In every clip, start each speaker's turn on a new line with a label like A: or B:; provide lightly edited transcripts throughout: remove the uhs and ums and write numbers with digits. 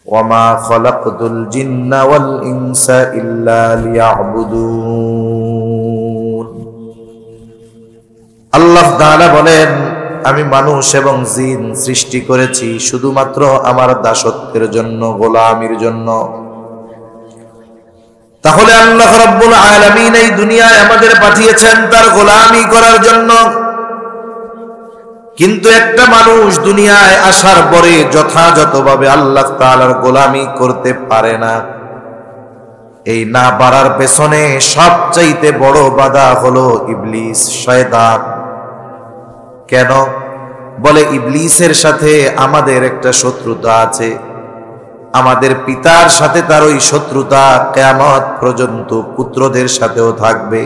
A: ওয়ামা খালাকতুল জিন্না ওয়াল ইনসা ইল্লা লিয়াবুদুন। আল্লাহ তাআলা বলেন, আমি মানুষ এবং জিন সৃষ্টি করেছি শুধুমাত্র আমার দাসত্বের জন্য, গোলামির জন্য। তাহলে আল্লাহ রাব্বুল আলামিন এই দুনিয়ায় আমাদের পাঠিয়েছেন তার গোলামি করার জন্য। কিন্তু একটা মানুষ দুনিয়ায় আসার পরে যথাযথভাবে আল্লাহ তাআলার গোলামি করতে পারে না। এই না পারার পেছনে সবচাইতে বড় বাধা হলো ইবলিস, শয়তান। কেন? বলে ইবলিসের সাথে আমাদের একটা শত্রুতা আছে। আমাদের পিতার সাথে তার ওই শত্রুতা কিয়ামত পর্যন্ত পুত্রদের সাথেও থাকবে।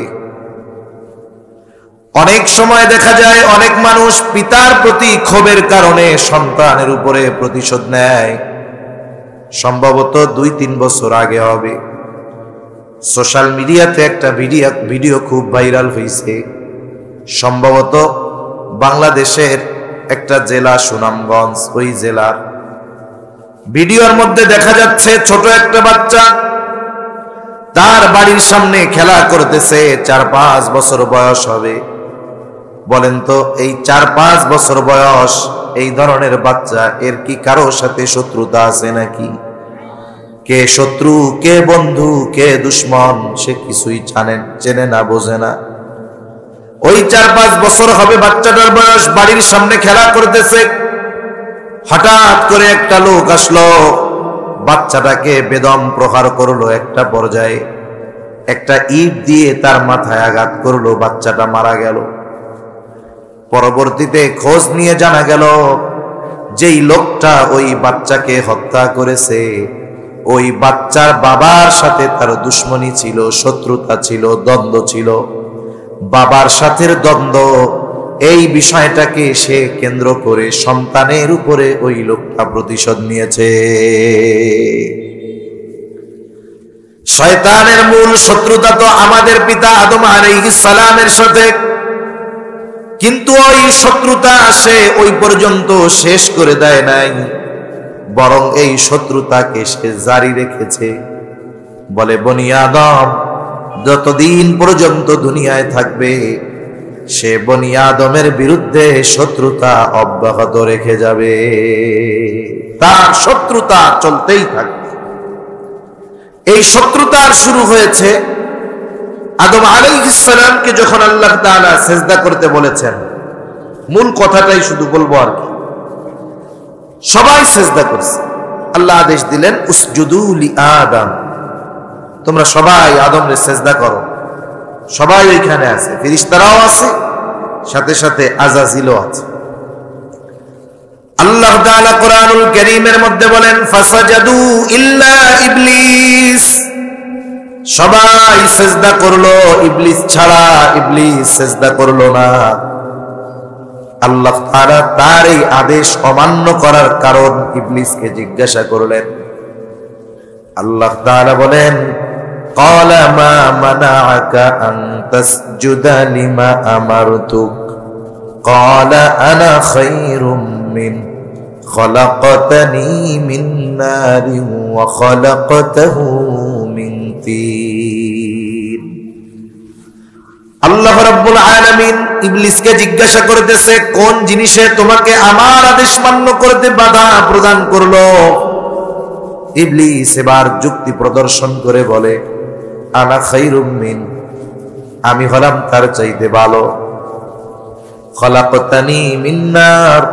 A: অনেক সময় দেখা যায় অনেক মানুষ পিতার প্রতি ক্ষোভের কারণে সন্তানের উপরে প্রতিশোধ নেয়। সম্ভবত 2-3 বছর আগে হবে, সোশ্যাল মিডিয়াতে একটা ভিডিও খুব ভাইরাল হয়েছে। সম্ভবত বাংলাদেশের একটা জেলা সুনামগঞ্জ, ওই জেলার ভিডিওর মধ্যে দেখা যাচ্ছে ছোট একটা বাচ্চা তার বাড়ির সামনে খেলা করতেছে। 4-5 বছর বয়স হবে। বলেন তো, এই 4-5 বছর বয়স এই ধরনের বাচ্চা, এর কি কারোর সাথে শত্রুতা আছে নাকি? কে শত্রু, কে বন্ধু, কে দুশ্মন, সে কিছুই চেনে না, বোঝে না। ওই 4-5 বছর হবে বাচ্চাটার বয়স, বাড়ির সামনে খেলা করতেছে। হঠাৎ করে একটা লোক আসলো, বাচ্চাটাকে বেদম প্রহার করলো। একটা পর্যায়ে একটা ইট দিয়ে তার মাথায় আঘাত করলো, বাচ্চাটা মারা গেল। পরবর্তীতে খোঁজ নিয়ে জানা গেল যেই লোকটা ওই বাচ্চাকে হত্যা করেছে, ওই বাচ্চার বাবার সাথে তার দুশ্মনী ছিল, শত্রুতা ছিল, দ্বন্দ্ব ছিল। বাবার সাথে দ্বন্দ্ব, এই বিষয়টাকে সে কেন্দ্র করে সন্তানের উপরে ওই লোকটা প্রতিশোধ নিয়েছে। শয়তানের মূল শত্রুতা তো আমাদের পিতা আদম আলাইহিস সালামের সাথে। কিন্তু ওই শত্রুতা সে ওই পর্যন্ত শেষ করে দেয় নাই, বরং এই শত্রুতাকে সে জারি রেখেছে। বলে, বনি আদম যতদিন পর্যন্ত দুনিয়ায় থাকবে, সে বনি আদমের বিরুদ্ধে শত্রুতা অব্যাহত রেখে যাবে, তার শত্রুতা চলতেই থাকবে। এই শত্রুতার শুরু হয়েছে আদম আলাইহিস সালামকে যখন আল্লাহ তাআলা সিজদা করতে বলেছেন। মূল কথাটাই শুধু বলবো আর কি, সবাই সিজদা করছে। আল্লাহ আদেশ দিলেন, উসজুদু লি আদম, তোমরা সবাই আদমরে সিজদা করো। সবাই ওইখানে আছে, ফেরেশতারাও আছে, সাথে সাথে আজাজিলও আছে। আল্লাহ তাআলা কোরআনুল কারীমের মধ্যে বলেন, ফাসাজাদু ইল্লা ইবলিস, সবাই সিজদা করলো, ইবলিস ছাড়া। ইবলিস সিজদা করলো না। আল্লাহ তাআলা তার এই আদেশ অমান্য করার কারণ ইবলিসকে জিজ্ঞাসা করলেন। আল্লাহ তাআলা বলেন, ক্বালা মা মানাআকা আন তাসজুদা লিমা আমারতুক, ক্বালা আনা খায়রুম মিন খলাকতানি মিন নারিন ওয়া খলাকতাহু মিন তিন। আল্লাহ রাব্বুল আলামিন ইবলিসকে জিজ্ঞাসা করতেছে, কোন জিনিসে তোমাকে আমার আদেশ মান্য করতে বাধা প্রদান করলো? ইবলিস এবার যুক্তি প্রদর্শন করে বলে, আনা খায়রুম মিন, আমি হলাম তার চাইতে ভালো। খলাকতানি মিন নার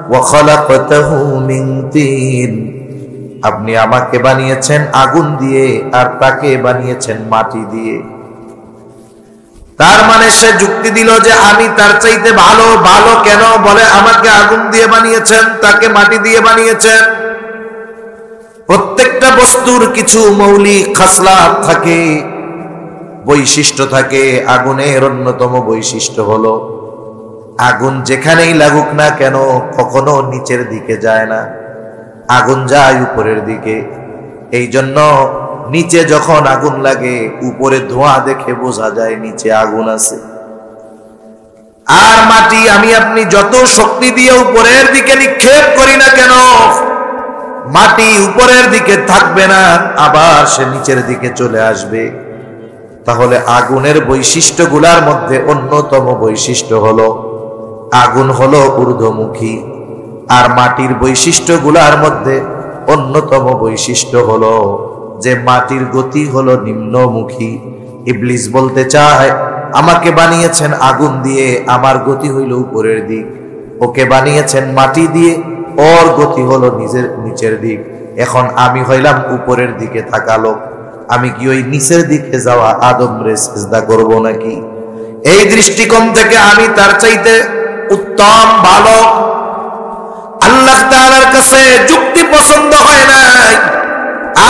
A: ওয়া খলাকতাহু মিন তিন, আপনি আমাকে বানিয়েছেন আগুন দিয়ে আর তাকে বানিয়েছেন মাটি দিয়ে। তার মানে সে যুক্তি দিল যে আমি তার চাইতে ভালো। ভালো কেন? বলে, আমাকে আগুন দিয়ে বানিয়েছেন, তাকে মাটি দিয়ে বানিয়েছেন। প্রত্যেকটা বস্তুর কিছু মৌলিক খাসলাত থাকে, বৈশিষ্ট্য থাকে। আগুনের অন্যতম বৈশিষ্ট্য হলো আগুন যেখানেই লাগুক না কেন কখনো নিচের দিকে যায় না, আগুন যায় উপরের দিকে। এই জন্য নিচে যখন আগুন লাগে উপরে ধোঁয়া দেখে বোঝা যায় নিচে আগুন আছে। আর মাটি আমি আপনি যত শক্তি দিয়ে উপরের দিকে নিক্ষেপ করি না কেন, মাটি উপরের দিকে থাকবে না, আবার সে নিচের দিকে চলে আসবে। তাহলে আগুনের বৈশিষ্ট্যগুলোর মধ্যে অন্যতম বৈশিষ্ট্য হলো আগুন হলো ঊর্ধ্বমুখী, আর মাটির বৈশিষ্ট্যগুলোর মধ্যে অন্যতম বৈশিষ্ট্য হলো যে মাটির গতি হলো নিম্নমুখী। ইবলিস বলতে চায় আমাকে বানিয়েছেন আগুন দিয়ে, আমার গতি হইল উপরের দিক। ওকে বানিয়েছেন মাটি দিয়ে, ওর গতি হলো নিচের দিক। এখন আমি হইলাম উপরের দিকে থাকা লোক, আমি কি ওই নিচের দিকে যাওয়া আদমরে সিজদা করব নাকি? এই দৃষ্টিকোণ থেকে আমি তার চাইতে উত্তম ভালো। আল্লাহ তাআলার কাছে যুক্তি পছন্দ হয় নাই।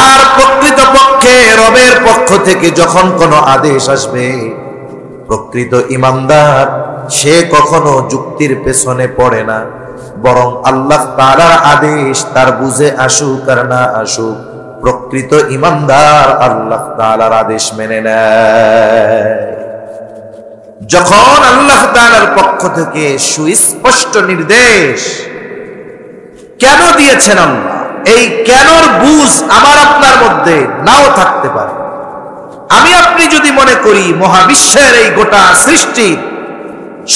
A: আর প্রকৃতপক্ষে রবের পক্ষ থেকে যখন কোনো আদেশ আসবে, প্রকৃত ঈমানদার সে কখনো যুক্তির পেছনে পড়ে না, বরং আল্লাহ তাআলার আদেশ তার বুঝে আসুক আর না আসুক, প্রকৃত ঈমানদার আল্লাহ তাআলার আদেশ মেনে নেয়। যখন আল্লাহ তাআলার পক্ষ থেকে সুস্পষ্ট নির্দেশ কেন দিয়েছেন আল্লাহ, এই কেনর বুঝ আমার আপনার মধ্যে নাও থাকতে পারে। আমি আপনি যদি মনে করি মহাবিশ্বের এই গোটা সৃষ্টি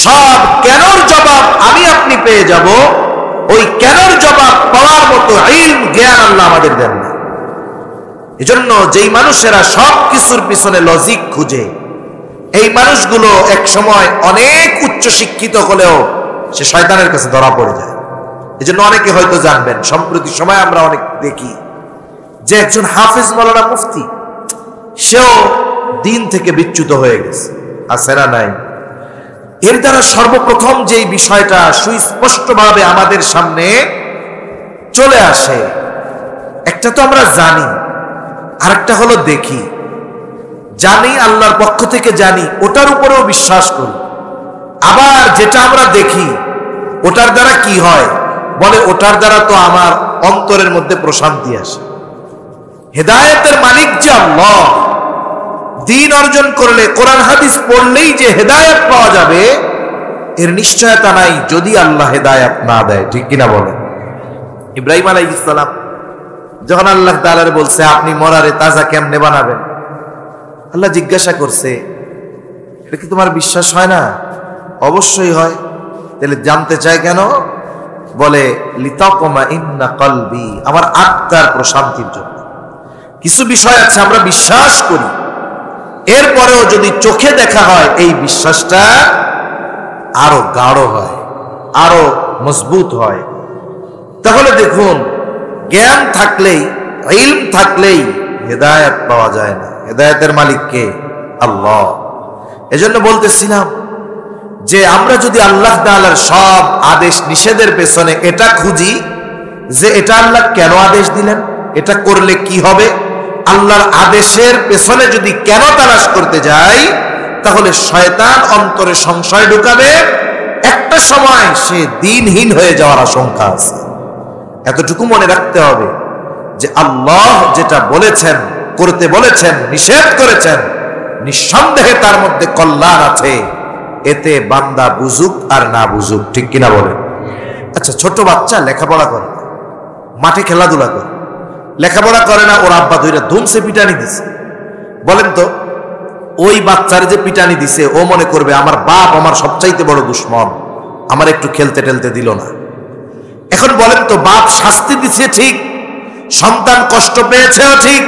A: সব কেনর জবাব আমি আপনি পেয়ে যাব, ওই কেনর জবাব পাওয়ার মতো ইলম জ্ঞান আল্লাহ আমাদের দেন না। এজন্য যেই মানুষেরা সব কিছুর পিছনে লজিক খুঁজে, এই মানুষগুলো এক সময় অনেক উচ্চ শিক্ষিত হলেও সে শয়তানের কাছে ধরা পড়ে যায়। এজন্য অনেকে হয়তো জানবেন, সম্প্রতি সময় আমরা অনেক দেখি যে একজন হাফেজ মাওলানা মুফতি, সেও দিন থেকে বিচ্যুত হয়ে গেছে, আছে না নাই? এর দ্বারা সর্বপ্রথম যেই বিষয়টা সুস্পষ্টভাবে আমাদের সামনে চলে আসে, একটা তো আমরা জানি, আরেকটা হলো দেখি। জানি আল্লাহর পক্ষ থেকে জানি, ওটার উপরেও বিশ্বাস করি। আবার যেটা আমরা দেখি ওটার দ্বারা কি হয়, বলে ওটার দ্বারা তো আমার অন্তরের মধ্যে প্রশান্তি আসে। হেদায়েতের মালিক যে আল্লাহ, দ্বীন অর্জন করলে, কোরআন হাদিস পড়লেই যে হেদায়েত পাওয়া যাবে, এর নিশ্চয়তা নাই যদি আল্লাহ হেদায়েত না দেয়। ঠিক কিনা বলেন? ইব্রাহিম আলাইহিস সালাম যখন আল্লাহ তাআলা বলছে আপনি মরারে তাজা কেমনে বানাবেন, আল্লাহ জিজ্ঞাসা করছে এটা কি তোমার বিশ্বাস হয় না? অবশ্যই হয়। তাহলে জানতে চায় কেন? বলে লিতাকমা ইন্না কলবি, আমার আত্মার প্রশান্তির জন্য। কিছু বিষয় আছে আমরা বিশ্বাস করি, এরপরেও যদি চোখে দেখা হয় এই বিশ্বাসটা আরো গাঢ় হয়, আরো মজবুত হয়। তাহলে দেখুন, জ্ঞান থাকলেই, ইলম থাকলেই হেদায়েত পাওয়া যায় না। হেদায়েতের মালিক কে? আল্লাহ। এজন্য বলতেছিলাম যে আমরা যদি আল্লাহ তাআলার সব আদেশ নিষেধের পেছনে এটা খুঁজি যে এটা আল্লাহ কেন আদেশ দিলেন, এটা করলে কি হবে, আল্লাহর আদেশের পেছনে যদি কেন তালাশ করতে যাই, তাহলে শয়তান অন্তরে সংশয় ঢুকাবে, একটা সময় সে দ্বীনহীন হয়ে যাওয়ার আশঙ্কা আছে। এতটুকু মনে রাখতে হবে যে আল্লাহ যেটা বলেছেন, করতে বলেছেন, নিষেধ করেছেন, নিঃসন্দেহে তার মধ্যে কল্যাণ আছে। এতে বান্দা বুঝুক আর না বুঝুক। ঠিক কিনা বলে? আচ্ছা, ছোট বাচ্চা লেখাপড়া করে, মাঠে খেলাধুলা করে, লেখাপড়া করে না, ওর আব্বা ধইরা ধুমসে পিটানি দিছে। বলেন তো, ওই বাচ্চার যে পিটানি দিছে ও মনে করবে আমার বাপ আমার সবচাইতে বড় দুশ্মন, আমার একটু খেলতে টেলতে দিল না। এখন বলেন তো, বাপ শাস্তি দিছে ঠিক, সন্তান কষ্ট পেয়েছেও ঠিক,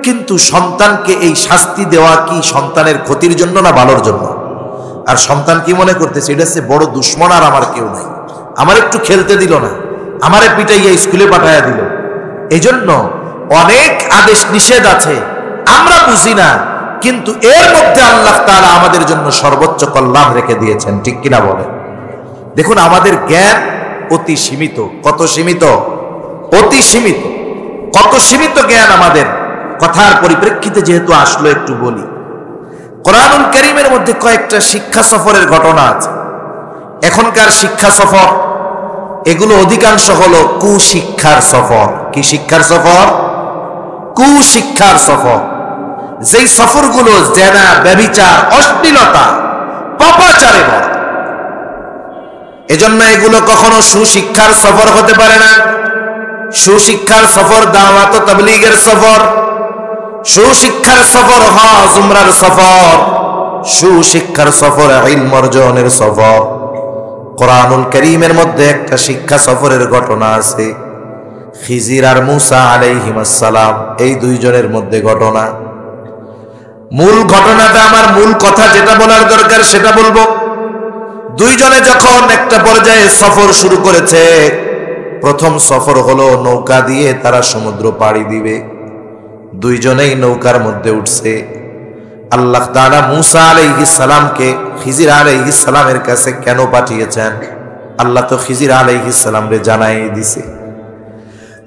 A: কিন্তু সন্তানকে এই শাস্তি দেওয়া কি সন্তানের ক্ষতির জন্য না ভালোর জন্য? আর সন্তান কি মনে করতেছে এটা হচ্ছে বড় দুশ্মন, আর আমার কেউ নাই, আমার একটু খেলতে দিল না, আমারে পিটাইয়া স্কুলে পাঠাইয়া দিল। এই জন্য অনেক আদেশ নিষেধ আছে আমরা বুঝি না, কিন্তু এর মধ্যে আল্লাহ তাআলা আমাদের জন্য সর্বোচ্চ কল্যাণ রেখে দিয়েছেন। ঠিক কিনা বলে? দেখুন, আমাদের জ্ঞান অতি সীমিত। কত সীমিত? অতি সীমিত। কত সীমিত জ্ঞান আমাদের। কথার পরিপ্রেক্ষিতে যেহেতু আসলো একটু বলি। কোরআনুল কারীমের মধ্যে কয়েকটা শিক্ষা সফরের ঘটনা আছে। এখনকার শিক্ষা সফর এগুলো অধিকাংশ হলো কুশিক্ষার সফর। কি শিক্ষার সফর? কুশিক্ষার সফর। যেই সফরগুলো জেনা, ব্যভিচার, অশ্লীলতা, পাপাচারে ভরা। এজন্য এগুলো কখনো সুশিক্ষার সফর হতে পারে না। সুশিক্ষার সফর, দাওয়াত ও তাবলীগের সফর, সুশিক্ষার সফর, হজ উমরার সফর, সুশিক্ষার সফর, ইলম অর্জনের সফর। কোরআনুল কারীমের মধ্যে একটা শিক্ষা সফরের ঘটনা আছে, খিজির আর মূসা আলাইহিস সালাম, এই দুইজনের মধ্যে ঘটনা। মূল ঘটনাটা, আমার মূল কথা যেটা বলার দরকার সেটা বলবো। দুইজনে যখন একটা পর্যায়ে সফর শুরু করেছে, প্রথম সফর হলো নৌকা দিয়ে তারা সমুদ্র পাড়ি দিবে। দুইজনেই নৌকার মধ্যে উঠছে। আল্লাহ তাআলা মূসা আলাইহিস সালামকে খিজির আলাইহিস সালামের কাছে কেন পাঠিয়েছেন, আল্লাহ তো খিজির আলাইহিস সালামকে জানাই দিছে।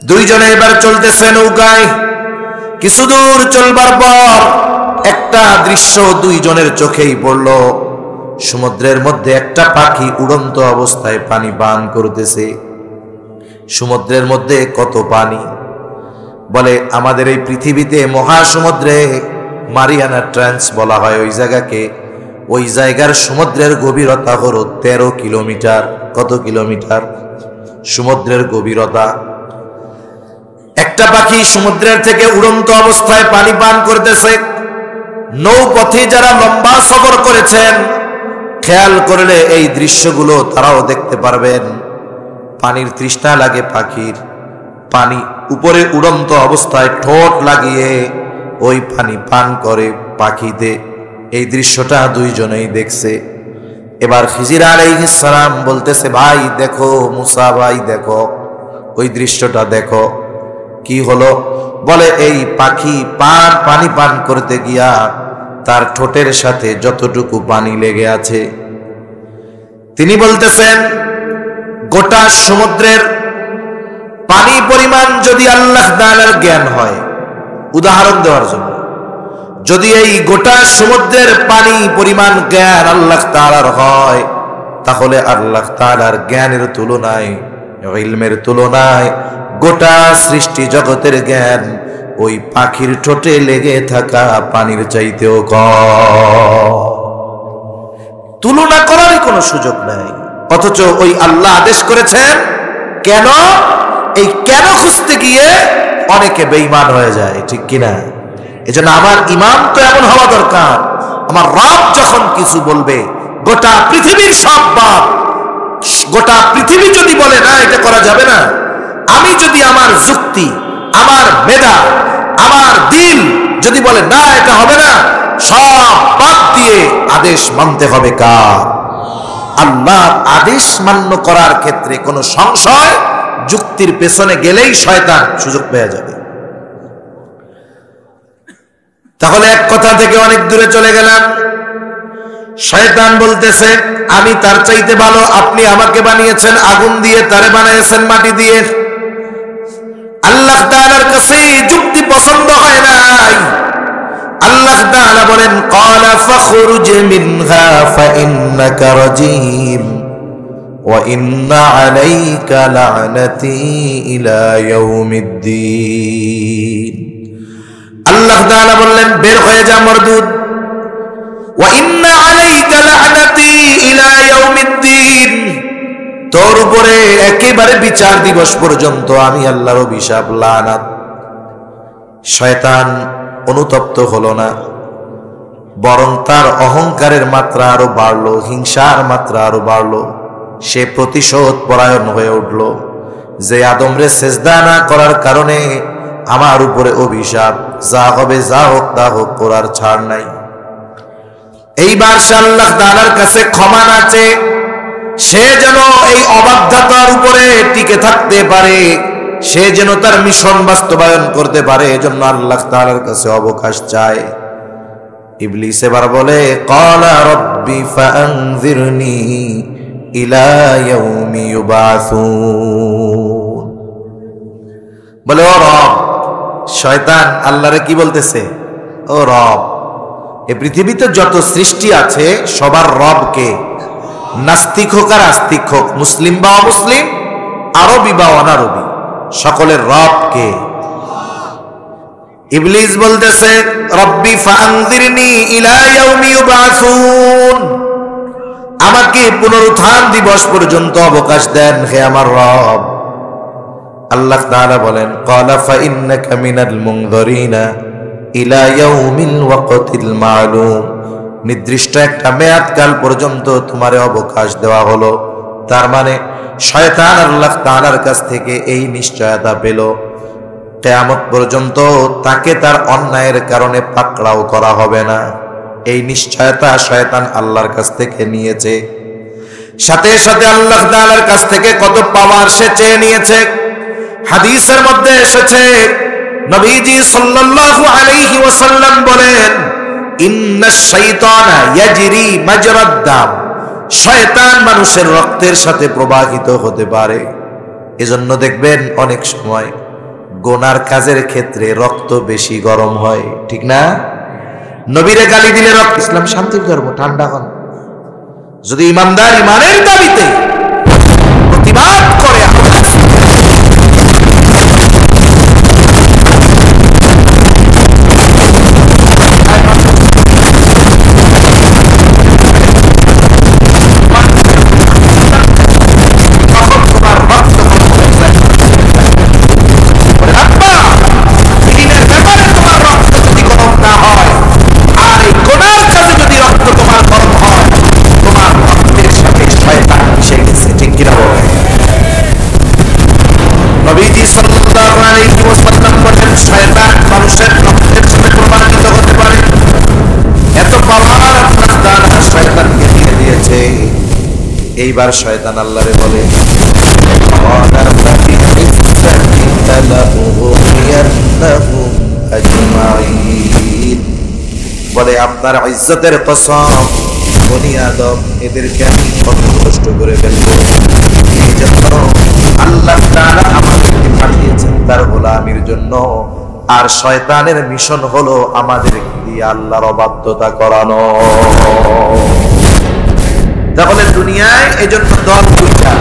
A: দুইজনে এবার চলতেছে নৌকায়। কিছু দূর চলবার পর একটা দৃশ্য দুইজনের চোখেই পড়ল। সমুদ্রের মধ্যে একটা পাখি উড়ন্ত অবস্থায় পানি পান করতেছে। সমুদ্রের মধ্যে কত পানি! বলে আমাদের এই পৃথিবীতে মহাসমুদ্রে মারিয়ানা ট্রেঞ্চ বলা হয় ওই জায়গাকে। ওই জায়গার সমুদ্রের গভীরতা হলো 13 কিলোমিটার। কত কিলোমিটার? সমুদ্রের গভীরতা। একটা পাখি সমুদ্রের থেকে উড়ন্ত অবস্থায় পানি পান করতেছে। নৌপথে যারা লম্বা সফর করেছেন, খেয়াল করলে এই দৃশ্যগুলো তারাও দেখতে পারবেন। পানির তৃষ্ণা লাগে পাখির, পানি উপরে উড়ন্ত অবস্থায় ঠোঁট লাগিয়ে ওই পানি পান করে পাখিতে। এই দৃশ্যটা দুইজনেই দেখছে। এবার খিজির আলাইহিস সালাম বলতেছে, ভাই দেখো, মূসা ভাই দেখো, ওই দৃশ্যটা দেখো। কি হলো? বলে এই পাখি পানি পান করতে গিয়া তার ঠোঁটের সাথে যতটুকু পানি লেগে আছে, তিনি বলতেছেন গোটা সমুদ্রের পানি পরিমাণ যদি আল্লাহ তাআলার জ্ঞান হয়, উদাহরণ দেওয়ার জন্য, যদি এই গোটা সমুদ্রের পানি পরিমাণ জ্ঞান আল্লাহ তাআলার হয়, তাহলে আল্লাহ তাআলার জ্ঞানের তুলনায়, ইলমের তুলনায় গোটা সৃষ্টি জগতের জ্ঞান ওই পাখির ঠোঁটে লেগে থাকা পানির চাইতেও কম। তুলনা করারই কোনো সুযোগ নাই। অথচ ওই আল্লাহ আদেশ করেছেন। কেন? এই কেন খুঁজতে গিয়ে অনেকে বেঈমান হয়ে যায়, ঠিক কিনা? এজন্য আমার ইমান তো এমন হওয়া দরকার, আমার রব যখন কিছু বলবে, গোটা পৃথিবীর সব বাপ, গোটা পৃথিবী যদি বলে না এটা করা যাবে না, আমি যদি আমার যুক্তি, আমার মেধা, আমার দিল যদি বলে না এটা হবে না, সব বাদ দিয়ে আদেশ মানতে হবে কার? আল্লাহর আদেশ মান্য করার ক্ষেত্রে কোনো সংশয়, যুক্তির পেছনে গেলেই শয়তান সুযোগ পেয়ে যাবে। তাহলে এক কথা থেকে অনেক দূরে চলে গেলাম। শয়তান বলতেছে আমি তার চাইতে ভালো, আপনি আমাকে বানিয়েছেন আগুন দিয়ে, তারে বানিয়েছেন মাটি দিয়ে। আল্লাহ তাআলার কাছে যুক্তি পছন্দ হয় নাই। আল্লাহ তাআলা বলেন ক্বালা ফাখরুজ মিনহা ফাইন্নাকা রাজীম ওয়া ইন্না আলাইকা লা'নাতি ইলা ইয়াউমিদ্দিন। আল্লাহ তাআলা বললেন বের হয়ে যা মরদুদ, ওয়া ইন্না আলাইকা লা'নাতি ইলা ইয়াউমিদ্দিন, তোর উপরে একেবারে বিচার দিবস পর্যন্ত আমি আল্লাহর অভিশাপ, লানাত। শয়তান অনুতপ্ত হলো না, বরং তার অহংকারের মাত্রা আরো বাড়লো, হিংসার মাত্রা আরো বাড়লো। সে প্রতিশোধ পরায়ণ হয়ে উঠল যে আদমরে সেজদা না করার কারণে আমার উপরে অভিশাপ, যা হবে যা হোক তা হোক, করার ছাড় নাই। এইবার সে আল্লাহ তাআলার কাছে ক্ষমা না চেয়ে সে যেন এই অবাধ্যতার উপরে টিকে থাকতে পারে, সে যেন তার মিশন বাস্তবায়ন করতে পারে, এজন্য আল্লাহ তাআলার কাছে অবকাশ চায়। ইবলিস এবার বলে ক্বালা রাব্বি ফাআনযিরনি ইলা ইয়াউমি ইউবাসুন। বলে ও রব, শয়তান আল্লাহরে কি বলতেছে? ও রব, এই পৃথিবীতে যত সৃষ্টি আছে সবার রব কে? নাস্তিক হোক আর আস্তিক হোক, মুসলিম বা অমুসলিম, আরবি বা অনারবি, সকলের রব কে? ইবলিস বলতেছে রব্বি ফাআনযিরনি ইলা ইয়াউমি ইউবাসুন, আমাকে পুনরুত্থান দিবস পর্যন্ত অবকাশ দেন হে আমার রব। আল্লাহ তাআলা বলেন ক্বালা ফাইন্নাকা মিনাল মুনযিরিনা ইলা ইয়াউমিল ওয়াক্তিল মা'লুম, নির্দিষ্ট একটা মেয়াদকাল পর্যন্ত তোমারে অবকাশ দেওয়া হলো। তার মানে শয়তান আল্লাহ তাআলার কাছ থেকে এই নিশ্চয়তা পেল কিয়ামত পর্যন্ত তাকে তার অন্যায়ের কারণে পাকড়াও করা হবে না। এই নিশ্চয়তা শয়তান আল্লাহর কাছ থেকে নিয়েছে। সাথে সাথে আল্লাহ তাআলার কাছ থেকে কত পাওয়ার সে চেয়ে নিয়েছে। হাদিসের মধ্যে এসেছে নবীজি সাল্লাল্লাহু আলাইহি ওয়াসাল্লাম বলেন ইন্নাশ শাইতানা ইয়াজরি মাজরাদ দাম, শয়তান মানুষের রক্তের সাথে প্রবাহিত হতে পারে। এজন্য দেখবেন অনেক সময় গুনার কাজের ক্ষেত্রে রক্ত বেশি গরম হয়, ঠিক না? নবীরে গালি দিলে রক্ত, ইসলাম শান্তির ধর্ম, ঠান্ডা হন। যদি ইমানদার ইমানের দাবিতে প্রতিবাদ করে এইবার শয়তান আল্লাহরে বলে বলে আপনার ইজ্জতের কসম বনি আদম এদেরকে আমি পথভ্রষ্ট করে ফেলবো। এই জন্য আল্লাহ তাআলা আমাদেরকে পাঠিয়েছেন তার গোলামির জন্য, আর শয়তানের মিশন হলো আমাদেরকে দিয়ে আল্লাহর অবাধ্যতা করানো। তাহলে দুনিয়ায় এজন্য দল দুইটা,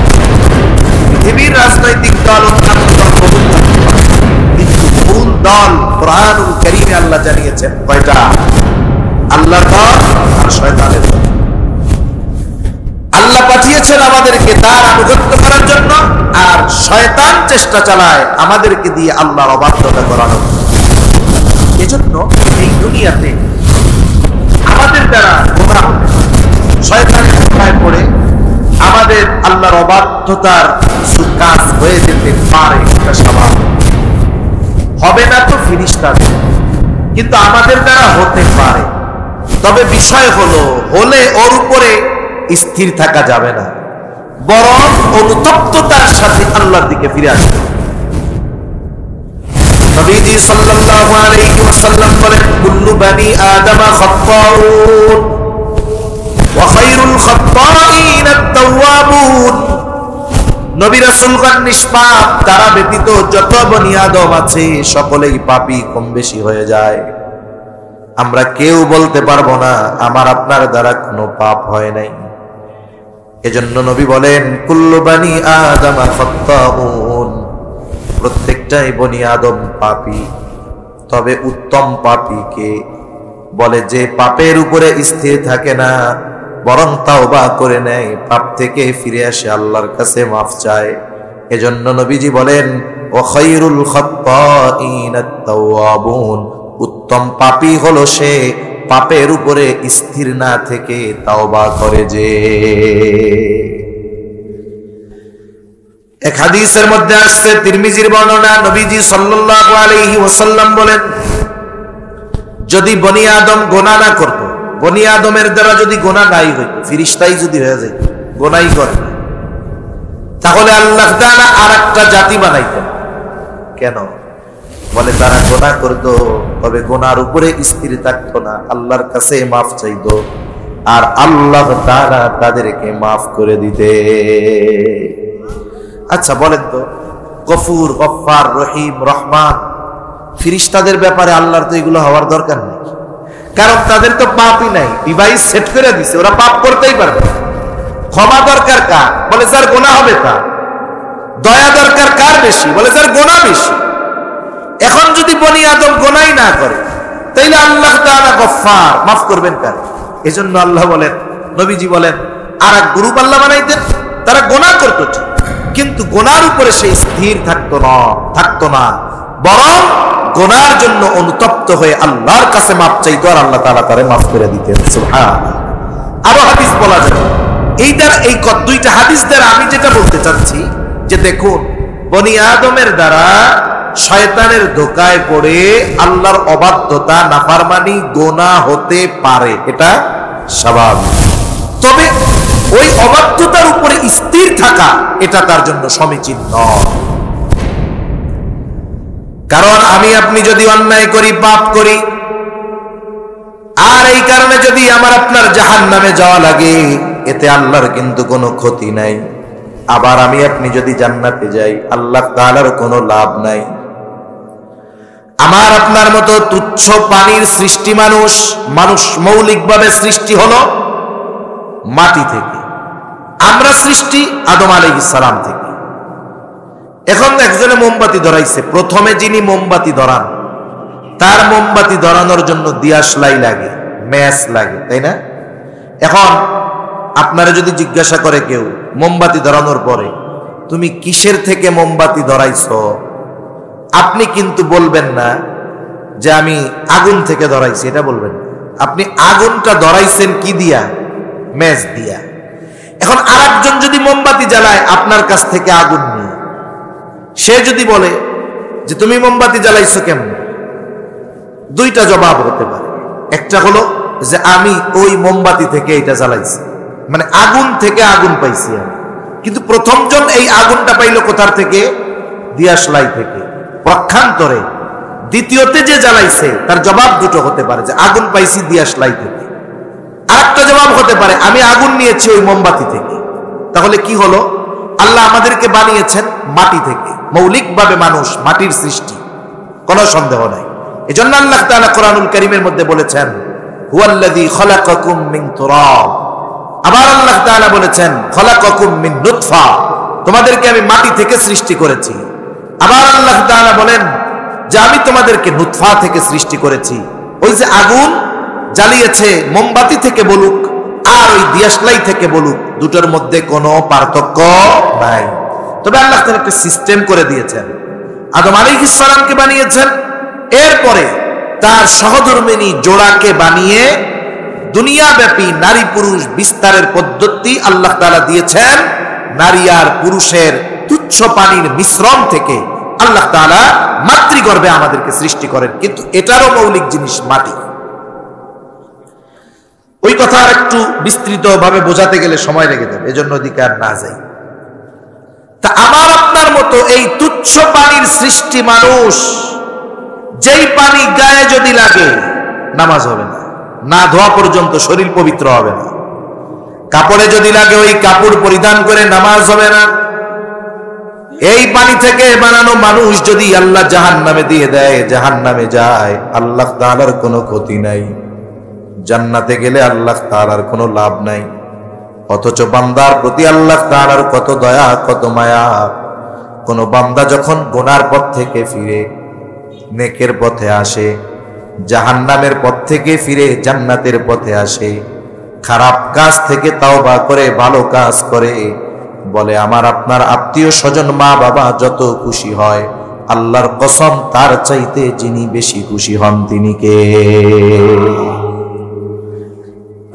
A: পৃথিবীর রাজনৈতিক দল কিন্তু মূল দল কুরআনুল কারীমে আল্লাহ জানিয়েছেন কয়টা? আল্লাহর দল আর শয়তানের দল। আল্লাহ পাঠিয়েছেন আমাদেরকে তার আনুগত্য করার জন্য, আর শয়তান চেষ্টা চালায় আমাদেরকে দিয়ে আল্লাহর অবাধ্যতা করানোর। এজন্য এই দুনিয়াতে আমাদের দ্বারা গোমরাহ শয়তানের ধোঁয়ায় পড়ে আমাদের আল্লাহর অবাধ্যতার কিছু কাজ হয়ে যেতে পারে, এটা স্বাভাবিক। হবে না তো ফেরেশতাদের, কিন্তু আমাদের দ্বারা হতে পারে। তবে বিষয় হলে ওর উপরে স্থির থাকা যাবে না, বরং অনুতপ্ততার সাথে আল্লাহর দিকে ফিরে আসবে। নবীজি সাল্লাল্লাহু আলাইহি ওয়াসাল্লাম বলেন কুল্লু বানি আদম খাত্তাউন ওয়া খায়রুল খাত্তাইন আত-তাওয়াবুন। নবী রাসূলগণ নিষ্পাপ, তারা ব্যতীত যত বনি আদম আছে সকলেই পাপী, কম বেশি হয়ে যায়। আমরা কেউ বলতে পারবো না আমার আপনার দ্বারা কোনো পাপ হয় নাই। এজন্য নবী বলেন কুল্লু বানি আদম খাত্তাউন, প্রত্যেকটাই বনি আদম পাপী। তবে উত্তম পাপী কে? বলে যে পাপের উপরে স্থির থাকে না, বরং তাওবা করে নেয়, পাপ থেকে ফিরে আসে, আল্লাহর কাছে মাফ চায়। এজন্য নবীজি বলেন ওয়া খায়রুল খাত্তাইন আত-তাওয়াবুন, উত্তম পাপী হলো সে পাপের উপরে স্থির না থেকে তাওবা করে। যে এক হাদিসের মধ্যে আসছে, তিরমিজির বর্ণনা, নবীজি সাল্লাল্লাহু আলাইহি ওয়াসাল্লাম বলেন যদি বনি আদম গুনাহ না করত, বনি আদমের দ্বারা যদি গুনাহ নাই হইত, ফেরেশতাই যদি হয়ে যায় গুনাহই করে, তাহলে আল্লাহ তাআলা আরেকটা জাতি বানাইতেন। কেন? বলে তারা গুনাহ করত, তবে গুনার উপরে স্থির থাকতো না, আল্লাহর কাছে মাফ চাইতো, আর আল্লাহ তাআলা তাদেরকে মাফ করে দিতে। আচ্ছা বলেন তো, গফুর, গফফার, রহিম, রহমান, ফেরেশতাদের ব্যাপারে আল্লাহর তো এগুলো হওয়ার দরকার নেই, কারণ তাদের তো পাপই নাই, ডিভাইস সেট করে দিছে, ওরা পাপ করতেই পারবে। ক্ষমা দরকার কার? বলে যার গুনাহ হবে তার। দয়া দরকার কার বেশি? বলে যার গুনাহ বেশি। এখন যদি বনি আদম গুনাহই না করে, তাইলে আল্লাহ তাআলা গফফার, মাফ করবেন কার? এজন্য আল্লাহ বলেন, নবীজি বলেন আর এক গ্রুপ আল্লাহ বানাইতেন, তারা গুনাহ করত, কিন্তু গুনার উপরে সে স্থির থাকতো না, বরং গুনার জন্য অনুতপ্ত হয়ে আল্লাহর কাছে মাপ চাইতো, আর আল্লাহ তাআলা তারে মাফ করে দিতেন। সুবহানাল্লাহ। আরো হাদিস বলা যায়। এই দুইটা হাদিস দ্বারা আমি যেটা বলতে চাচ্ছি যে দেখুন, বনি আদমের দ্বারা শয়তানের ধোকায় পড়ে আল্লাহর অবাধ্যতা, নাফরমানি, গুনাহ হতে পারে, এটা স্বাভাবিক। তবে ওই অবাধ্যতার উপরে স্থির থাকা এটা তার জন্য সমীচীন নয়। কারণ আমি আপনি যদি অন্যায় করি, পাপ করি, আর এই কারণে যদি আমার আপনার জাহান্নামে যাওয়া লাগে, এতে আল্লাহর কিন্তু কোনো ক্ষতি নাই। আবার আমি আপনি যদি জান্নাতে যাই, আল্লাহ তাআলার কোনো লাভ নাই। আমার আপনার মতো তুচ্ছ পানির সৃষ্টি মানুষ মৌলিকভাবে সৃষ্টি হলো মাটি থেকে, আমরা সৃষ্টি আদম আলাইহিস সালাম থেকে। এখন একজনে মোমবাতি ধরাইছে, প্রথমে যিনি মোমবাতি ধরান তার মোমবাতি ধরানোর জন্য দিয়াশলাই লাগে, ম্যাচ লাগে, তাই না? এখন আপনারা যদি জিজ্ঞাসা করে কেউ মোমবাতি ধরানোর পরে তুমি কিসের থেকে মোমবাতি ধরাইছো, আপনি কিন্তু বলবেন না যে আমি আগুন থেকে ধরাইছি, এটা বলবেন। আপনি আগুনটা ধরাইছেন কি দিয়া? ম্যাচ দিয়া। এখন আরেকজন যদি মোমবাতি জ্বালায় আপনার কাছ থেকে আগুন নিয়ে, সে যদি বলে যে তুমি মোমবাতি জ্বালাইছো কেমন, দুইটা জবাব হতে পারে। একটা হলো যে আমি ওই মোমবাতি থেকে এটা জ্বালাইছি, মানে আগুন থেকে আগুন পাইছি আমি। কিন্তু প্রথমজন এই আগুনটা পাইলো কোথার থেকে? দিয়াশলাই থেকে, পক্ষান্তরে দ্বিতীয়তে যে জ্বালাইছে তার জবাব দুটো হতে পারে, যে আগুন পাইছি দিয়াশলাই থেকে। আরেকটা জবাব হতে পারে আমি আগুন নিয়েছি ওই মোমবাতি থেকে। তাহলে কি হলো? আল্লাহ আমাদেরকে বানিয়েছেন মাটি থেকে, মৌলিকভাবে মানুষ মাটির সৃষ্টি, কোনো সন্দেহ নাই। এজন্য আল্লাহ তাআলা কোরআনুল কারীমের মধ্যে বলেছেন হুয়াল্লাযী খালাকাকুম মিন তুরাব। আবার আল্লাহ তাআলা বলেছেন খালাকাকুম মিন নুতফা, তোমাদেরকে আমি মাটি থেকে সৃষ্টি করেছি। আবার আল্লাহ তাআলা বলেন যে আমি তোমাদেরকে নুতফা থেকে সৃষ্টি করেছি। ওই যে আগুন জ্বালিয়েছে মোমবাতি থেকে বলুক আর ওই দিয়াশলাই থেকে বলুক, দুটোর মধ্যে কোনো পার্থক্য নাই। তবে আল্লাহ তাআলা একটা সিস্টেম করে দিয়েছেন। আদম আলাইহিস সালামকে বানিয়েছেন, এরপরে তার সহধর্মিণী জোড়াকে বানিয়ে দুনিয়াব্যাপী নারী পুরুষ বিস্তারের পদ্ধতি আল্লাহ তাআলা দিয়েছেন। নারী আর পুরুষের তুচ্ছ পানির মিশ্রণ থেকে আল্লাহ তাআলা মাতৃগর্ভে আমাদেরকে সৃষ্টি করেন, কিন্তু এটারও মৌলিক জিনিস মাটি। ওই কথা আর একটু বিস্তৃত ভাবে বোঝাতে গেলে সময় লেগে যাবে, এজন্য অধিকার না যাই। তা আমার আপনার মতো এই তুচ্ছ পানির সৃষ্টি মানুষ, যেই পানি গায়ে যদি লাগে নামাজ হবে না, না ধোয়া পর্যন্ত শরীর পবিত্র হবে না। কাপড়ে যদি লাগে ওই কাপড় পরিধান করে নামাজ হবে না। এই পানি থেকে বানানো মানুষ যদি আল্লাহ জাহান্নামে দিয়ে দেয়, জাহান্নামে যায়, আল্লাহ তাআলার কোনো ক্ষতি নাই। জান্নাতে গেলে আল্লাহ তাআলার কোনো লাভ নাই। অথচ বান্দার প্রতি আল্লাহ তাআলার কত দয়া, কত মায়া। কোন বান্দা যখন গুনার পথ থেকে ফিরে নেকের পথে আসে, জাহান্নামের পথ থেকে ফিরে জান্নাতের পথে আসে, খারাপ কাজ থেকে তাওবা করে ভালো কাজ করে, বলে আমার আপনার আত্মীয় স্বজন মা বাবা যত খুশি হয়, আল্লাহর কসম তার চাইতে যিনি বেশি খুশি হন তিনি কে?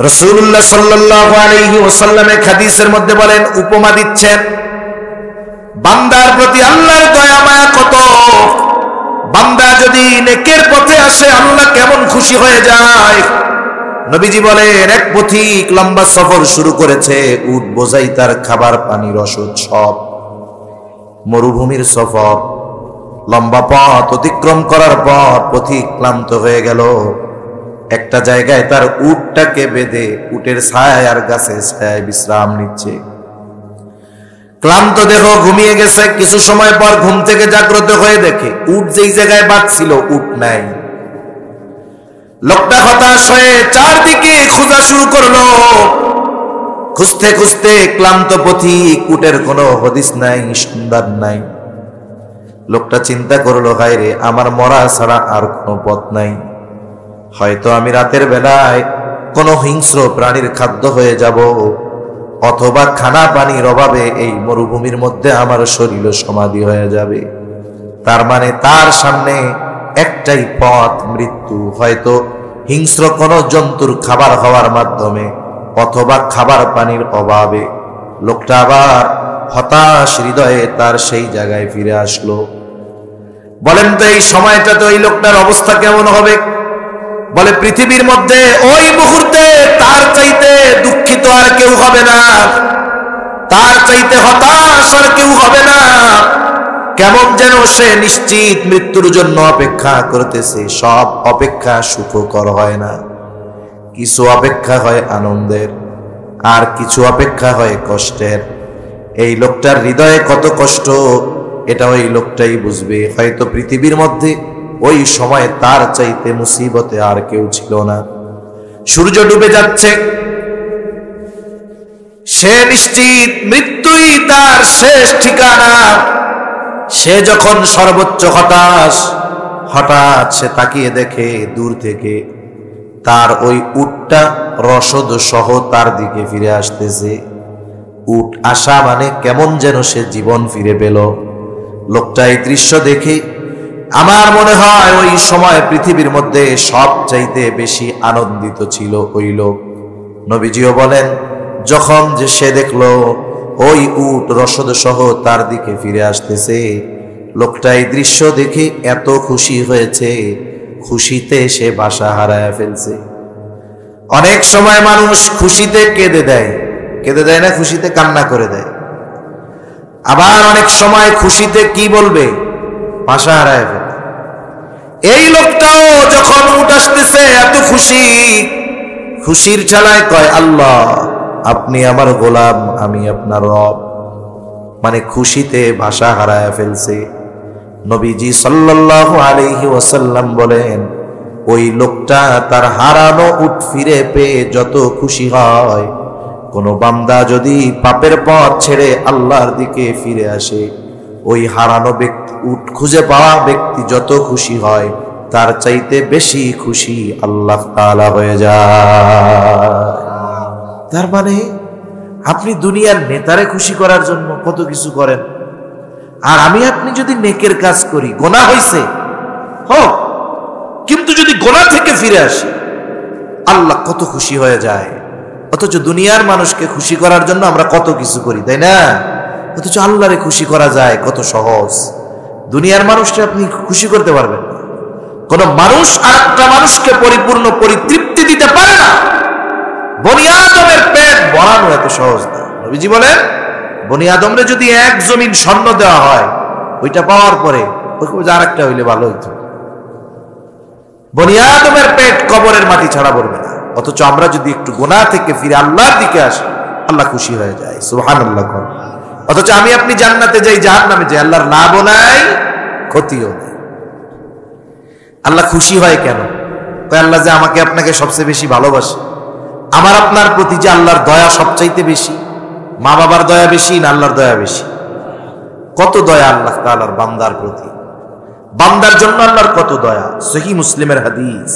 A: রাসূলুল্লাহ সাল্লাল্লাহু আলাইহি ওয়াসাল্লাম এক হাদিসের মধ্যে বলেন, উপমা দিচ্ছেন বান্দার প্রতি আল্লাহর দয়া মায়া কত। বান্দা যদি নেকের পথে আসে আল্লাহ কেমন খুশি হয়ে যায়। নবীজি বলেন, এক পথিক লম্বা সফর শুরু করেছে, উট বোঝাই তার খাবার পানি রসদ সব। মরুভূমির সফর, লম্বা পথ অতিক্রম করার পর পথিক ক্লান্ত হয়ে গেল। একটা জায়গায় তার উটটাকে বেঁধে উটের ছায়ায় আর গাছের ছায়ায় বিশ্রাম নিচ্ছে। ক্লান্ত দেহ ঘুমিয়ে গেছে। কিছু সময় পর ঘুম থেকে জাগ্রত হয়ে দেখে উট যেই জায়গায় বাঁধছিল উট নাই। লোকটা হতাশ হয়ে চারদিকে খোঁজা শুরু করলো। খুঁজতে খুঁজতে ক্লান্ত পথিক, উটের কোনো হদিস নাই, সন্ধান নাই। লোকটা চিন্তা করলো, হায় রে, আমার মরা ছাড়া আর কোনো পথ নাই। হয়তো আমি রাতের বেলায় কোনো হিংস্র প্রাণীর খাদ্য হয়ে যাব, অথবা খানা পানির অভাবে এই মরুভূমির মধ্যে আমার শরীর সমাধি হয়ে যাবে। তার মানে তার সামনে একটাই পথ, মৃত্যু। হয়তো হিংস্র কোনো জন্তুর খাবার খাওয়ার মাধ্যমে অথবা খাবার পানির অভাবে। লোকটা আবার হতাশ হৃদয়ে তার সেই জায়গায় ফিরে আসলো। বলেন তো এই সময়টাতে ওই লোকটার অবস্থা কেমন হবে? বলে পৃথিবীর মধ্যে ওই মুহূর্তে তার চাইতে দুঃখিত আর কেউ হবে না, তার চাইতে হতাশ আর কেউ হবে না। কেমন যেন সে নিশ্চিত মৃত্যুর জন্য অপেক্ষা করতেছে। সব অপেক্ষা সুখকর হয় না, কিছু অপেক্ষা হয় আনন্দের, আর কিছু অপেক্ষা হয় কষ্টের। এই লোকটার হৃদয়ে কত কষ্ট এটা ওই লোকটাই বুঝবে। হয়তো পৃথিবীর মধ্যে ওই সময় তার চাইতে মুসিবতে আর কেউ ছিল না। সূর্য ডুবে যাচ্ছে, সে নিশ্চিত মৃত্যুই তার শেষ ঠিকানা। সে যখন সর্বোচ্চ হতাশ, হঠাৎ সে তাকিয়ে দেখে দূর থেকে তার ওই উটটা রসদ সহ তার দিকে ফিরে আসতেছে। উট আসা মানে কেমন যেন সে জীবন ফিরে পেল। লোকটা এই দৃশ্য দেখে আমার মনে হয় ওই সময় পৃথিবীর মধ্যে সবচাইতে বেশি আনন্দিত ছিল ওই লোক। নবীজিও বলেন, যখন যে সে দেখলো ওই উট রসদ সহ তার দিকে ফিরে আসতেছে, লোকটা এই দৃশ্য দেখে এত খুশি হয়েছে, খুশিতে সে বাসা হারায় ফেলছে। অনেক সময় মানুষ খুশিতে কেঁদে দেয়, কেঁদে দেয় না, খুশিতে কান্না করে দেয়। আবার অনেক সময় খুশিতে কি বলবে, বাসা হারায় ফেলে। এই লোকটাও যখন উট আসতেছে এত খুশি, খুশির জ্বালায় কয়, আল্লাহ আপনি আমার গোলাম, আমি আপনার রব। মানে খুশিতে ভাষা হারায় ফেলছে। নবীজি সাল্লাল্লাহু আলাইহি ওয়াসাল্লাম বলেন, ওই লোকটা তার হারানো উট ফিরে পেয়ে যত খুশি হয়, কোন বান্দা যদি পাপের পথ ছেড়ে আল্লাহর দিকে ফিরে আসে, ওই হারানো ব্যক্তি, উট খুঁজে পাওয়া ব্যক্তি যত খুশি হয়, তার চাইতে বেশি খুশি আল্লাহ তাআলা হয়ে যায়। তার মানে আপনি দুনিয়ার নেতারে খুশি করার জন্য কত কিছু করেন, আর আমি আপনি যদি নেকের কাজ করি, গোনাহ হইছে হোক, কিন্তু যদি গোনাহ থেকে ফিরে আসি, আল্লাহ কত খুশি হয়ে যায়। অথচ দুনিয়ার মানুষকে খুশি করার জন্য আমরা কত কিছু করি, তাই না? অথচ আল্লাহরে খুশি করা যায় কত সহজ। দুনিয়ার মানুষকে আপনি খুশি করতে পারবেন না। কোন মানুষ আর একটা মানুষকে পরিপূর্ণ পরিতৃপ্তি দিতে পারে না। বনি আদমের পেট ভরানো এত সহজ না। নবীজি বলেন, বনি আদমরে যদি এক জমিন স্বর্ণ দেওয়া হয়, ওইটা পাওয়ার পরে আর একটা হইলে ভালো হইতো। বনি আদমের পেট কবরের মাটি ছাড়া পড়বে না। অথচ আমরা যদি একটু গুনাহ থেকে ফিরে আল্লাহর দিকে আসি, আল্লাহ খুশি হয়ে যায়। সুবহানাল্লাহ। অথচ আমি আপনি জান্নাতে যাই, জাহান্নামে যাই, আল্লাহর লাভও নাই ক্ষতিও নেই। আল্লাহ খুশি হয় কেন? আল্লাহ যে আমাকে আপনাকে সবচেয়ে বেশি ভালোবাসে, আমার আপনার প্রতি যে আল্লাহর দয়া সবচাইতে বেশি। মা বাবার দয়া বেশি না আল্লাহর দয়া বেশি? কত দয়া আল্লাহ তাআলার বান্দার প্রতি, বান্দার জন্য আল্লাহর কত দয়া। সহিহ মুসলিমের হাদিস,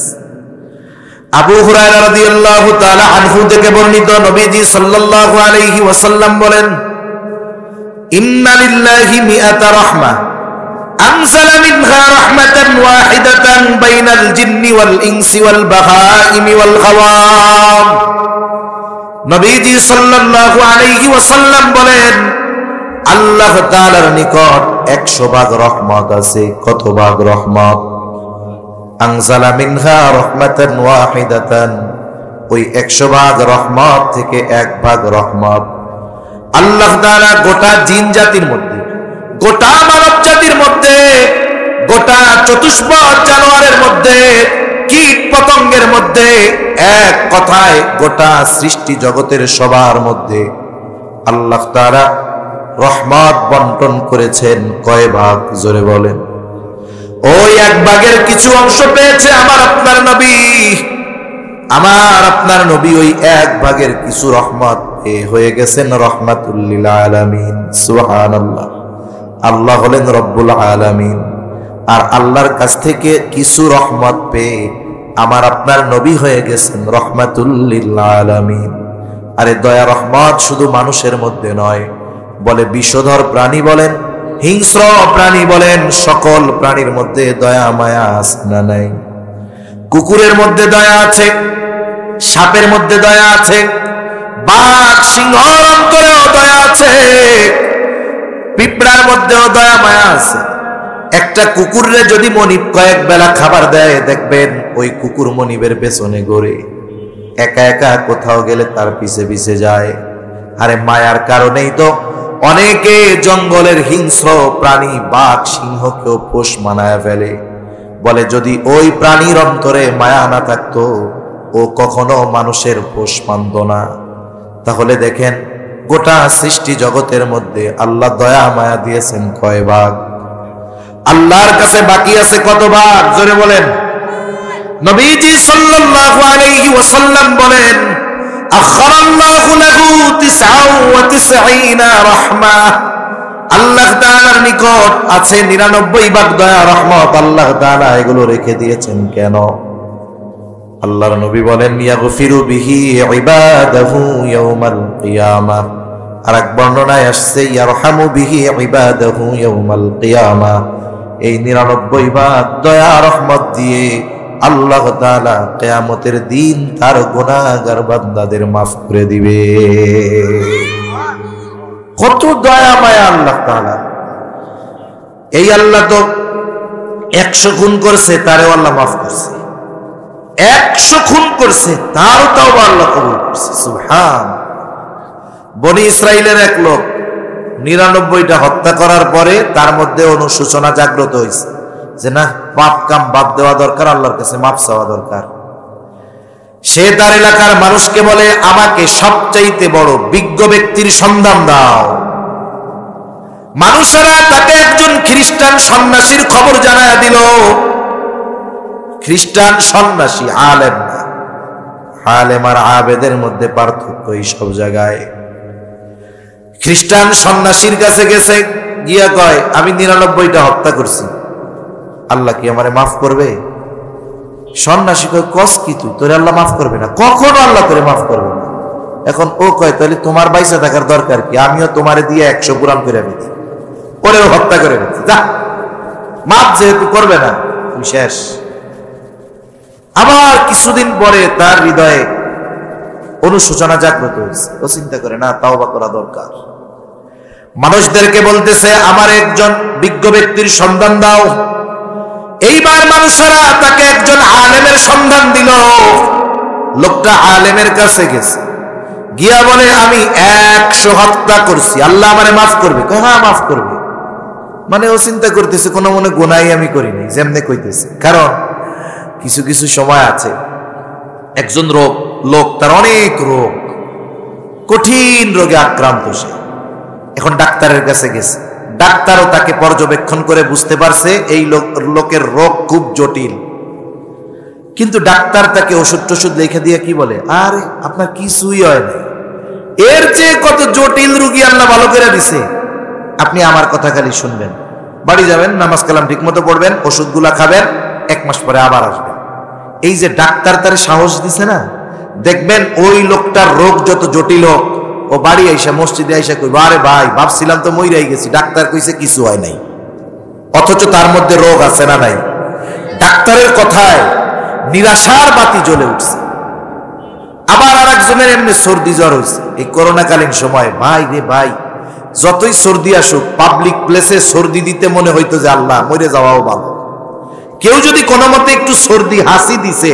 A: আবু হুরায়রা রাদিয়াল্লাহু তাআলা আনহু থেকে বর্ণিত, নবীজি সাল্লাল্লাহু আলাইহি ওয়াসাল্লাম বলেন, ইন্না লিল্লাহি মিআতা রাহমাহ আনসালা মিনহা রাহমাতান ওয়াহিদাতান বাইনাল জিন্নি ওয়াল ইনসি ওয়াল বাহাইমি ওয়াল গাওয়াম। নবীজি সাল্লাল্লাহু আলাইহি ওয়াসাল্লাম বলেন, আল্লাহ তাআলার নিকট 100 ভাগ রহমত আছে। কত ভাগ রহমত? আনসালা মিনহা রাহমাতান ওয়াহিদাতান, ওই 100 ভাগ রহমত থেকে 1 ভাগ রহমত আল্লাহ তাআলা গোটা জিন জাতির মধ্যে, গোটা মানব জাতির মধ্যে, গোটা চতুষ্পদ জানোয়ারের মধ্যে, কীট পতঙ্গের মধ্যে, এক কথায় গোটা সৃষ্টি জগতের সবার মধ্যে আল্লাহ তাআলা রহমত বন্টন করেছেন। কয় ভাগ? জোরে বলেন। ওই 1 ভাগের কিছু অংশ পেয়েছে আমার আপনার নবী। আমার আপনার নবী ওই 1 ভাগের কিছু রহমত হয়ে গেছেন রহমাতুল লিল আলামিন। সুবহানাল্লাহ। আল্লাহ হলেন রব্বুল আলামিন, আর আল্লাহর কাছ থেকে কিছু রহমত পেয়ে আমার আপনার নবী হয়ে গেছেন রহমাতুল লিল আলামিন। আরে দয়া রহমত শুধু মানুষের মধ্যে নয়, বলে বিষধর প্রাণী বলেন, হিংস্র প্রাণী বলেন, সকল প্রাণীর মধ্যে দয়া মায়া আছে না নাই? কুকুরের মধ্যে দয়া আছে, সাপের মধ্যে দয়া আছে, বাঘ সিংহর অন্তরেও দয়া আছে, পিঁপড়ার মধ্যেও দয়া মায়া আছে। একটা কুকুররে যদি মনিব কয়েক বেলা খাবার দেয়, দেখবেন ওই কুকুর মনিবের পেছনে ঘোরে, একা একা কোথাও গেলে তার পিছে পিছে যায়। আরে মায়ার কারণেই তো অনেকে জঙ্গলের হিংস্র প্রাণী বাঘ সিংহকেও পোষ মানায় ফেলে। বলে যদি ওই প্রাণীর অন্তরে মায়া না থাকতো, ও কখনো মানুষের পোষ মানত না। তাহলে দেখেন গোটা সৃষ্টি জগতের মধ্যে আল্লাহ দয়া মায়া দিয়েছেন কয় ভাগ? আল্লাহর কাছে বাকি আছে কত ভাগ? জোরে বলেন। নবীজি সাল্লাল্লাহু আলাইহি ওয়াসাল্লাম বলেন, আখরাল্লাহু লাহু 99 রাহমা। আল্লাহ তাআলার নিকট আছে 99 ভাগ দয়া রহমত। আল্লাহ তাআলা এগুলো রেখে দিয়েছেন কেন? আল্লাহর নবী বলেন, ইয়াগফিরু বিহি ইবাদাহু ইয়াউমাল কিয়ামাহ। আর এক বর্ণনায় আসছে ইয়ারহামু বিহি ইবাদাহু ইয়াউমাল কিয়ামাহ। এই 99 ভাগ দয়া রহমত দিয়ে আল্লাহ তাআলা কিয়ামতের দিন তার গুনাহগার বান্দাদের মাফ করে দিবে। কত দয়া মায়া আল্লাহ তাআলা! এই আল্লাহ তো 100 খুন করছে, তারেও আল্লাহ মাফ করছে। 100 খুন করছে, তারও তাওবা আল্লাহ কবুল করছে। সুবহান। বনি ইসরাইলের এক লোক 99টা হত্যা করার পরে তার মধ্যে অনুশোচনা জাগ্রত হয়েছে যে না, পাপ কাম বাদ দেওয়া দরকার, আল্লাহর কাছে মাফ চাওয়া দরকার। সে তার এলাকার মানুষকে বলে, আমাকে সবচাইতে বড় বিজ্ঞ ব্যক্তির সন্ধান দাও। মানুষেরা তাকে একজন খ্রিস্টান সন্ন্যাসীর খবর জানায় দিল। খ্রিস্টান সন্ন্যাসী, আলেম না। আলেম আর আবেদের মধ্যে পার্থক্য এই সব জায়গায়। খ্রিস্টান সন্ন্যাসীর কাছে গেছে, গিয়া কয় আমি 99টা হত্যা করছি, আল্লাহ কি আমারে মাফ করবে? সন্ন্যাসী কয়, কস কি তুই, তোরে আল্লাহ মাফ করবে না? কখনো আল্লাহ তোরে মাফ করবে না। এখন ও কয়, তাহলে তোমার বাইসা থাকার দরকার কি? আমিও তোমারে দিয়ে 100 পুরাণ করে ফেলছি, ওরেও হত্যা করে ফেলছি, যা, মাফ যেহেতু করবে না, তুই শেষ। আবার কিছুদিন পরে তার হৃদয়ে অনুশোচনা জাগ্রত হয়েছে। ও চিন্তা করে, না, তাওবা করা দরকার। মানুষদেরকে বলতেছে, আমার একজন বিজ্ঞ ব্যক্তির সন্ধান দাও। এইবার মানুষেরা তাকে একজন আলেমের সন্ধান দিল। লোকটা আলেমের কাছে গেছে, গিয়া বলে আমি 100 হত্যা করছি, আল্লাহ আমারে মাফ করবে? হ্যাঁ মাফ করবে। মানে ও চিন্তা করতেছে কোনো মনে গুনাহ আমি করিনি, যেমনে কইতেছে। কারণ কিছু কিছু সময় আছে, একজন লোক তার অনেক রোগ, কঠিন রোগে আক্রান্ত সে। এখন ডাক্তারের কাছে গেছে, ডাক্তারও তাকে পর্যবেক্ষণ করে বুঝতে পারছে এই লোকের রোগ খুব জটিল। কিন্তু ডাক্তার তাকে ওষুধ টষুধ লিখে দিয়ে কি বলে, আরে আপনার কিছুই হয় না, এর চেয়ে কত জটিল রোগী আল্লাহ ভালো করে দিছে, আপনি আমার কথা খালি শুনবেন, বাড়ি যাবেন, নামাজ কালাম ঠিক মতো পড়বেন, ওষুধগুলা খাবেন, 1 মাস পরে আবার আসবেন। এই যে ডাক্তার তার সাহস দিছে না, দেখবেন ওই লোকটার রোগ যত জটিল হোক, ও বাড়ি আইসা মসজিদে আইসা কইবো, আরে ভাই ভাবছিলাম তো মইরাই গেছি, ডাক্তার কইছে কিছু হয় নাই, অথচ তার মধ্যে রোগ আছে না নাই? ডাক্তারের কথায় নিরাশার বাতি জ্বলে উঠছে। আবার আর একজনের এমনি সর্দি জ্বর হয়েছে এই করোনাকালীন সময়। ভাই রে ভাই, যতই সর্দি আসুক, পাবলিক প্লেসে সর্দি দিতে মনে হইতো যে আল্লাহ মরে যাওয়াও ভালো। কেউ যদি কোনো মতে একটু সর্দি হাসি দিছে,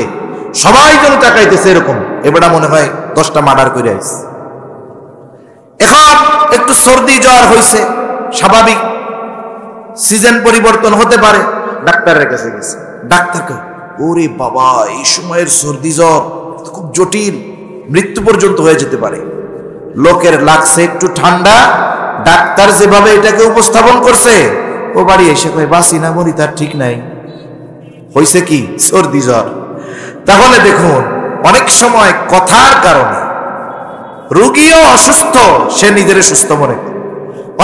A: সবাই যেন তাকাইতেছে এরকম, এবারে মনে হয় 10টা মার্ডার করে আইছে। এখন একটু সর্দি জ্বর হয়েছে, স্বাভাবিক, সিজন পরিবর্তন হতে পারে, ডাক্তারের কাছে গেছে। ডাক্তারকে, ওরে বাবা, এই সময়ের সর্দি জ্বর খুব জটিল, মৃত্যু পর্যন্ত হয়ে যেতে পারে। লোকের লাগছে একটু ঠান্ডা, ডাক্তার যেভাবে এটাকে উপস্থাপন করছে, ও বাড়ি এসে কয় বাঁচি না মরি তার ঠিক নাই, হয়েছে কি সর্দি জ্বর। তাহলে দেখুন, অনেক সময় কথার কারণে রোগীও অসুস্থ, সে নিজের সুস্থ মনে করে।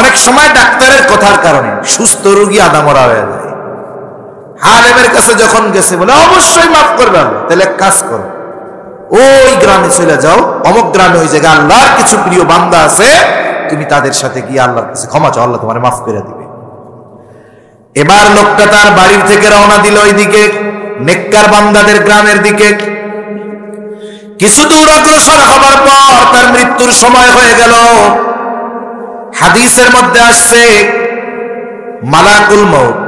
A: অনেক সময় ডাক্তারের কথার কারণে সুস্থ রোগী আদামরা হয়ে যায়। আলেমের কাছে যখন গেছে, বলে অবশ্যই মাফ করবে আল্লাহ। তাহলে এক কাজ করো, ওই গ্রামে চলে যাও, অমুক গ্রামে ওই জায়গায় আল্লাহর কিছু প্রিয় বান্দা আছে, তুমি তাদের সাথে গিয়ে আল্লাহর কাছে ক্ষমা চাও, আল্লাহ তোমার মাফ করে দিবে। এবার লোকটা তার বাড়ির থেকে রওনা দিল ওইদিকে, নেককার বান্দাদের গ্রামের দিকে। কিছু দূর অগ্রসর হবার পর তার মৃত্যুর সময় হয়ে গেল। হাদিসের মধ্যে আসছে মালাকুল মউত,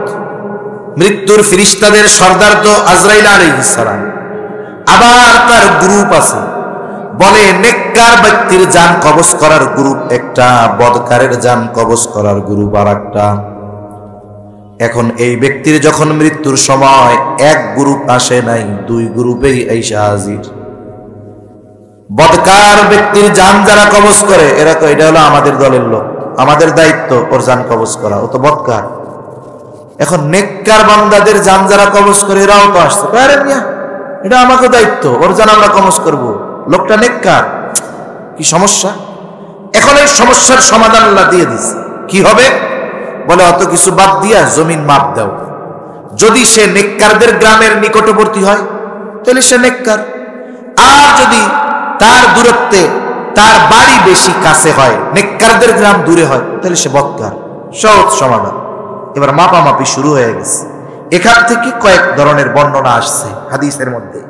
A: মৃত্যুর ফেরেশতাদের সর্দার তো আজরাইল আলাইহিস সালাম, আবার তার গ্রুপ আছে, বলে নেককার ব্যক্তির জান কবজ করার গ্রুপ একটা, বদকারের জান কবজ করার গ্রুপ আর একটা। এখন এই ব্যক্তির যখন মৃত্যুর সময় এক গ্রুপ আসে নাই, দুই গ্রুপেই আইসা হাজির। বদকার ব্যক্তির জান যারা কবজ করে এরা তো এটা হলো আমাদের দলের লোক, আমাদের দায়িত্ব ওর জান কবজ করা, ও তো বদকার। এখন নেককার বান্দাদের জান যারা কবজ করে এরাও তো আসছে, আরে মিয়া এটা আমাকে দায়িত্ব, ওর জান আমরা কবজ করব, লোকটা নেককার, কি সমস্যা? এখন এই সমস্যার সমাধান আল্লাহ দিয়ে দিছে। কি হবে? বলে অত কিছু বাদ দিয়া জমিন মাপ দাও। যদি সে নেককারদের গ্রামের নিকটবর্তী হয় তাহলে সে নেককার, আর যদি তার দূরত্বে তার বাড়ি বেশি কাছে হয়, নেককারদের গ্রাম দূরে হয়, তাহলে সে বদকার। সহজ সমাধান। এবার মাপামাপি শুরু হয়ে গেছে। এখান থেকে কয়েক ধরনের বর্ণনা আসছে হাদিসের মধ্যে।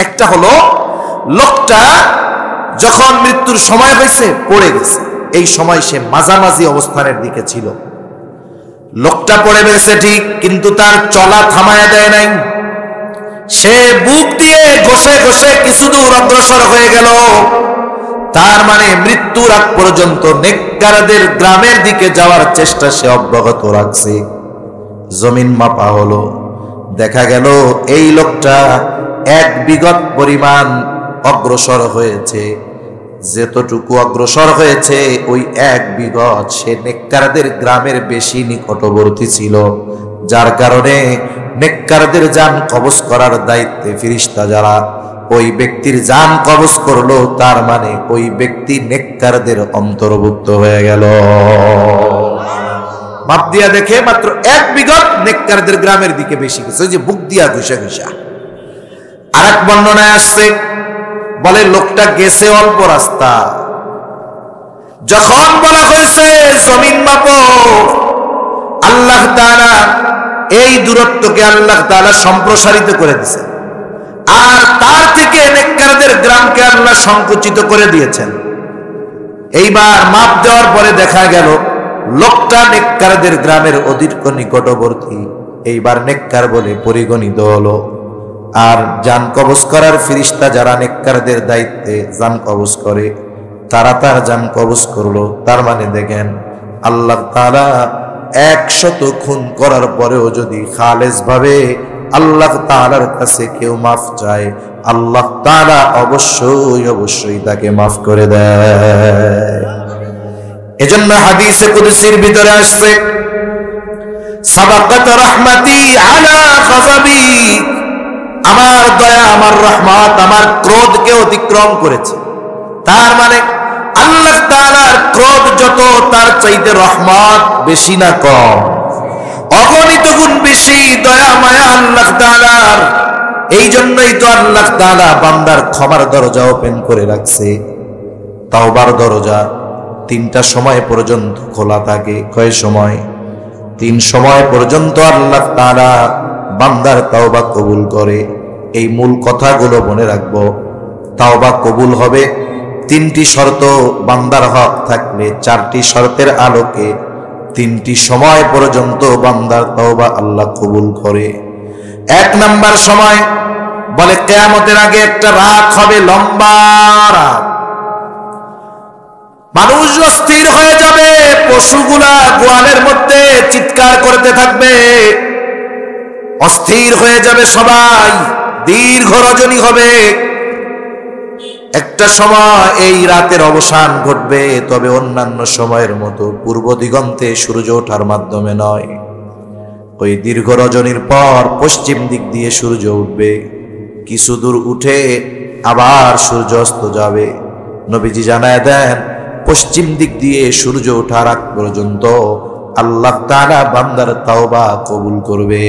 A: একটা হলো লোকটা যখন মৃত্যুর সময় হয়েছে পড়ে গেছে, এই সময় সে মাঝামাঝি অবস্থানের দিকে ছিল। লোকটা পড়ে গেছে ঠিক, কিন্তু তার চলা থামায়া দেয় নাই। সে বুক দিয়ে ঘষে ঘষে কিছু দূর অগ্রসর হয়ে গেল। তার মানে মৃত্যুর আগ পর্যন্ত নেককারদের গ্রামের দিকে যাওয়ার চেষ্টা সে অব্যাহত রাখছে। জমিন মাপা হলো, দেখা গেল এই লোকটা এক বিঘত পরিমাণ অগ্রসর হয়েছে। যতটুকু অগ্রসর হয়েছে ওই এক বিঘত সে নেককারদের গ্রামের বেশি নিকটবর্তী ছিল, যার কারণে নেককারদের জান কবজ করার দায়িত্বে ফেরেশতা যারা ওই ব্যক্তির জান কবজ করলো, তার মানে ওই ব্যক্তি নেককারদের অন্তর্ভুক্ত হয়ে গেল। মাপ দিয়া দেখে মাত্র এক বিঘত নেককারদের গ্রামের দিকে বেশি গেছে, ওই যে বুক দিয়া ঘুষা ঘুষা। আর এক বর্ণনায় আসছে, বলে লোকটা গেছে অল্প রাস্তা, যখন বলা হয়েছে জমিন মাপো, আল্লাহ তাআলা এই দূরত্বকে আল্লাহ তাআলা সম্প্রসারিত করে দিয়েছে, আর তার থেকে নেককারদের গ্রামকে আল্লাহ সংকুচিত করে দিয়েছেন। এইবার মাপ দেওয়ার পরে দেখা গেল লোকটা নেককারদের গ্রামের অধিক নিকটবর্তী। এইবার নেককার বলে পরিগণিত হলো। আর জান কবজ করার ফেরেশতা যারা নেককারদের দায়িত্বে জান কবজ করে, তারা তার জান কবজ করলো। তার মানে দেখেন আল্লাহ তাআলা 100 খুন করার পরেও যদি খালেস ভাবে আল্লাহ তাআলার কাছে কেউ মাফ চায়, আল্লাহ তাআলা অবশ্যই অবশ্যই তাকে মাফ করে দেয়। এজন্য হাদিসে কুদসির ভিতরে আসছে, সাবাকাত রাহমাতি আলা গাযাবি, আমার দয়া, আমার রহমত আমার ক্রোধকে অতিক্রম করেছে। তার মানে আল্লাহ তাআলার ক্রোধ যত, তার চাইতে রহমত বেশি না কম? অগণিত গুণ বেশি দয়া মায়া আল্লাহ তাআলার। এই জন্যই তো আল্লাহ তাআলা বান্দার ক্ষমার দরজা ওপেন করে রাখছে। তাওবার দরজা 3টা সময় পর্যন্ত খোলা থাকে। কয় সময়? 3 সময় পর্যন্ত আল্লাহ তাআলা বান্দার তাওবা কবুল করে। এই মূল কথাগুলো মনে রাখবো। তাওবা কবুল হবে 3টি শর্ত বান্দার হক থাকলে, 4টি শর্তের আলোকে 3টি সময় পর্যন্ত বান্দার তাওবা আল্লাহ কবুল করে। 1 নাম্বার সময় বলে কিয়ামতের আগে একটা রাত হবে, লম্বা রাত। মানুষ অস্থির হয়ে যাবে, পশুগুলা গোয়ালের মধ্যে চিৎকার করতে থাকবে, অস্থির হয়ে যাবে সবাই, দীর্ঘ রজনী হবে। একটা সময় এই রাতের অবসান ঘটবে, তবে অন্যান্য সময়ের মতো পূর্ব দিগন্তে সূর্য ওঠার মাধ্যমে নয়। ওই দীর্ঘ রজনীর পর পশ্চিম দিক দিয়ে সূর্য উঠবে, কিছু দূর উঠে আবার সূর্য অস্ত যাবে। নবীজি জানায় দেন, পশ্চিম দিক দিয়ে সূর্য ওঠার আগ পর্যন্ত আল্লাহ তাআলা বান্দার তাওবা কবুল করবে।